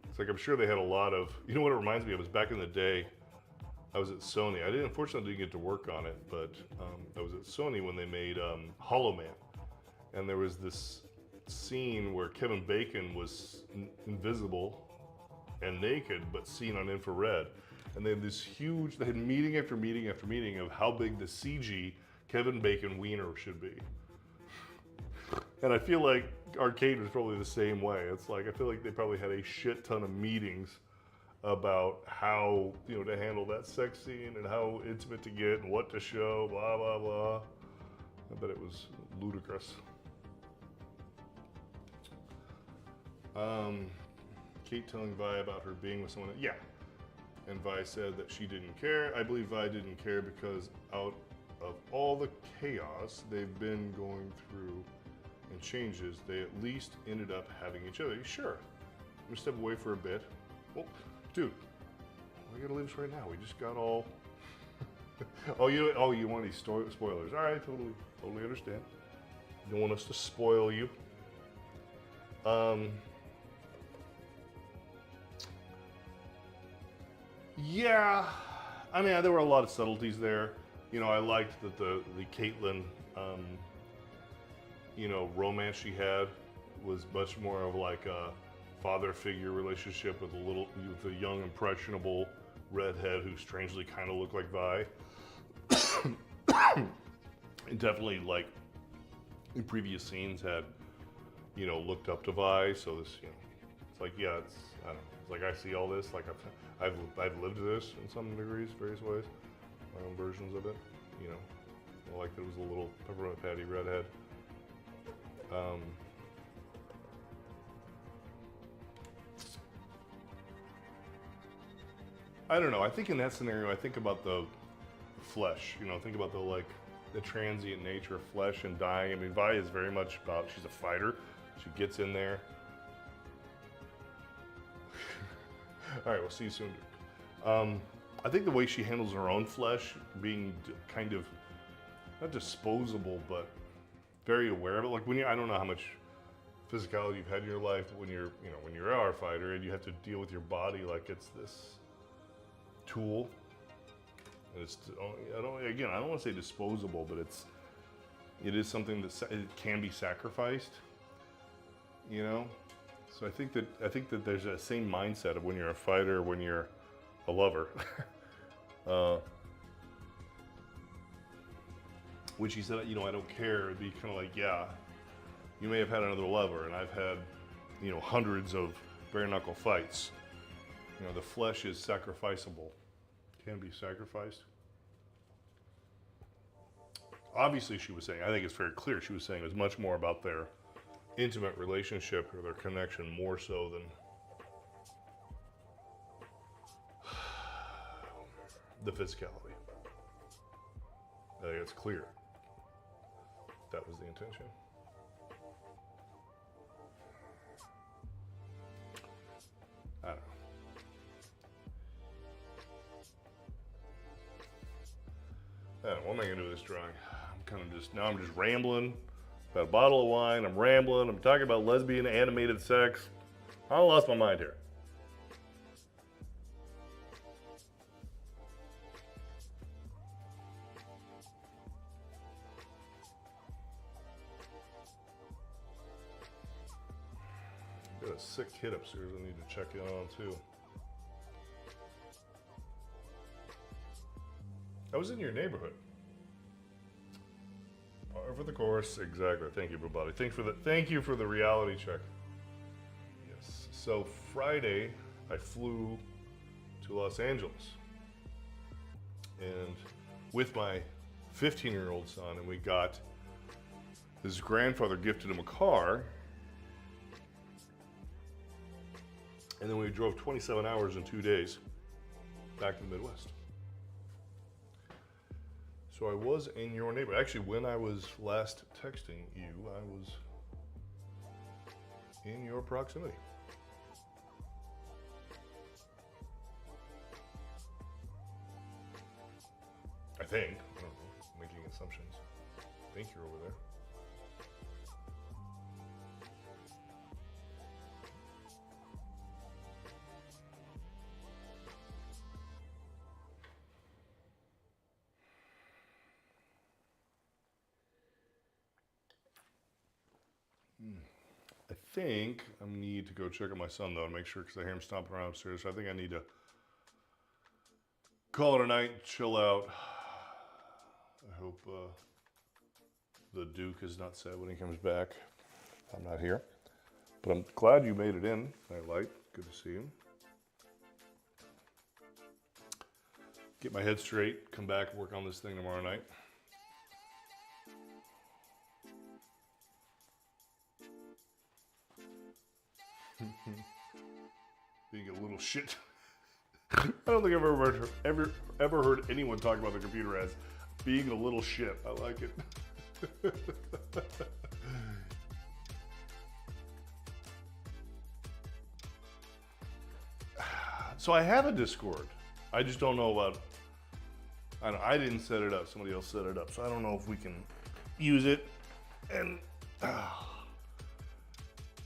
It's like I'm sure they had a lot of... You know what it reminds me of is back in the day, I was at Sony. Unfortunately didn't get to work on it, but I was at Sony when they made Hollow Man. And there was this scene where Kevin Bacon was invisible and naked, but seen on infrared. And they had they had meeting after meeting after meeting of how big the CG Kevin Bacon wiener should be. And I feel like Arcade was probably the same way. It's like, I feel like they probably had a shit ton of meetings about how, to handle that sex scene and how intimate to get and what to show, blah, blah, blah. I bet it was ludicrous. Kate telling Vi about her being with someone. Yeah. And Vi said that she didn't care. I believe Vi didn't care because out of all the chaos they've been going through and changes, they at least ended up having each other. Sure. I'm gonna step away for a bit. Well, dude, we gotta leave this right now. We just got all... you want these spoilers. All right, totally understand. You don't want us to spoil you. Yeah, I mean, there were a lot of subtleties there. I liked that the Caitlyn, romance she had was much more of like a father figure relationship with a young impressionable redhead who strangely kind of looked like Vi. And definitely, like in previous scenes, had looked up to Vi. So this, it's like, yeah, I don't know. It's like I see all this, like I've lived this in some degrees, various ways, my own versions of it. I like that it was a little pepperoni patty redhead. I don't know. I think in that scenario, I think about the flesh. Think about the transient nature of flesh and dying. I mean, Vi is very much about. She's a fighter. She gets in there. All right, we'll see you soon. I think the way she handles her own flesh, being kind of not disposable, but very aware of it. Like I don't know how much physicality you've had in your life when you're, when you're a fighter and you have to deal with your body like it's this tool. And it's, I don't want to say disposable, but it is something that it can be sacrificed, So I think that there's that same mindset of when you're a fighter, when you're a lover. When she said, I don't care, it'd be kind of like, yeah, you may have had another lover, and I've had, hundreds of bare knuckle fights. The flesh is sacrificable, can be sacrificed. Obviously, she was saying, I think it's very clear, she was saying it was much more about their intimate relationship or their connection, more so than the physicality. I think it's clear that was the intention. I don't know. What am I gonna do with this drawing? I'm just rambling about a bottle of wine. I'm rambling. I'm talking about lesbian animated sex. I lost my mind here. Got a sick kid upstairs I need to check in on too. I was in your neighborhood. Over the course, exactly. Thank you, everybody. Thank you for the reality check. Yes. So Friday, I flew to Los Angeles, and with my 15-year-old son, and we got his grandfather gifted him a car, and then we drove 27 hours in 2 days back to the Midwest. So I was in your neighborhood. Actually, when I was last texting you, I was in your proximity. I think. I don't know. Making assumptions. I think you're over there. I think I need to go check on my son though and make sure, because I hear him stomping around upstairs. So I think I need to call it a night, chill out. I hope the Duke is not sad when he comes back. I'm not here, but I'm glad you made it in. Good to see you. Get my head straight, come back, work on this thing tomorrow night. Being a little shit. I don't think I've ever heard anyone talk about the computer as being a little shit. I like it. So I have a Discord. I just don't know about. I didn't set it up. Somebody else set it up, so I don't know if we can use it, and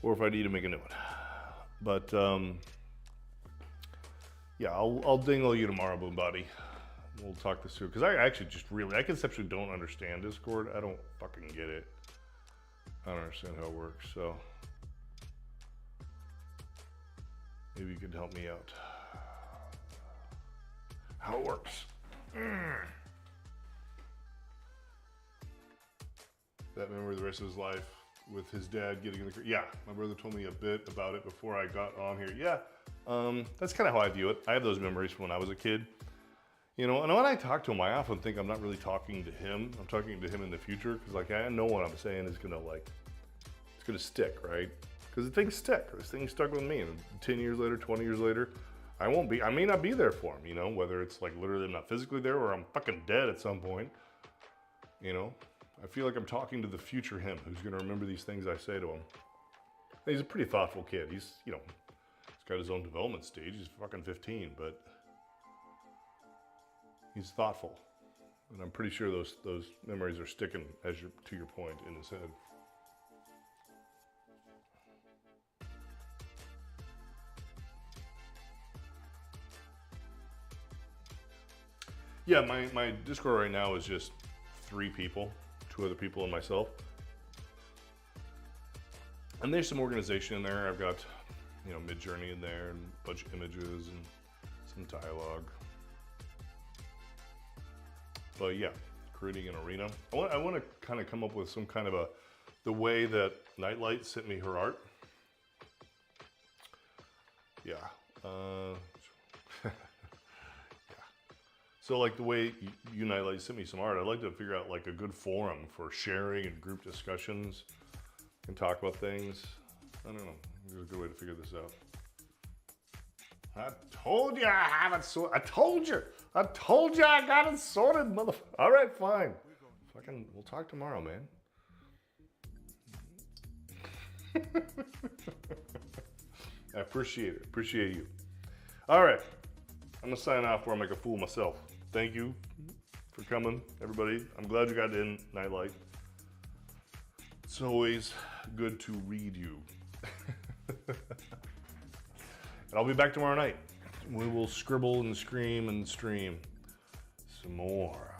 or if I need to make a new one. But yeah, I'll dingle you tomorrow, Boom Buddy. We'll talk this through, because I actually I conceptually don't understand Discord. I don't fucking get it. I don't understand how it works, so maybe you could help me out. How it works. That memory of the rest of his life with his dad getting in the car. Yeah, my brother told me a bit about it before I got on here. Yeah, that's kind of how I view it. I have those memories from when I was a kid. And when I talk to him, I often think I'm not really talking to him. I'm talking to him in the future, because like I know what I'm saying is gonna it's gonna stick, right? Because the things stick. This thing stuck with me, and 10 years later, 20 years later, I may not be there for him. Whether it's like literally I'm not physically there or I'm fucking dead at some point. I feel like I'm talking to the future him, who's gonna remember these things I say to him. And he's a pretty thoughtful kid. He's got his own development stage. He's fucking 15, but he's thoughtful, and I'm pretty sure those memories are sticking, to your point, in his head. Yeah, my Discord right now is just 3 people, 2 other people and myself. And there's some organization in there. I've got, you know, Mid-Journey in there and a bunch of images and some dialogue. But yeah, creating an arena. I want to kind of come up with some kind of the way that Nightlight sent me her art. Yeah. Yeah. So like the way you Nightlight sent me some art, I'd like to figure out like a good forum for sharing and group discussions and talk about things. I don't know. There's a good way to figure this out. I told you I have it sorted. I told you I got it sorted, motherfucker. All right, fine. Fucking, we'll talk tomorrow, man. I appreciate it. Appreciate you. All right. I'm going to sign off before I make a fool of myself. Thank you for coming, everybody. I'm glad you got in, Nightlight. It's always good to read you. And I'll be back tomorrow night. We will scribble and scream and stream some more.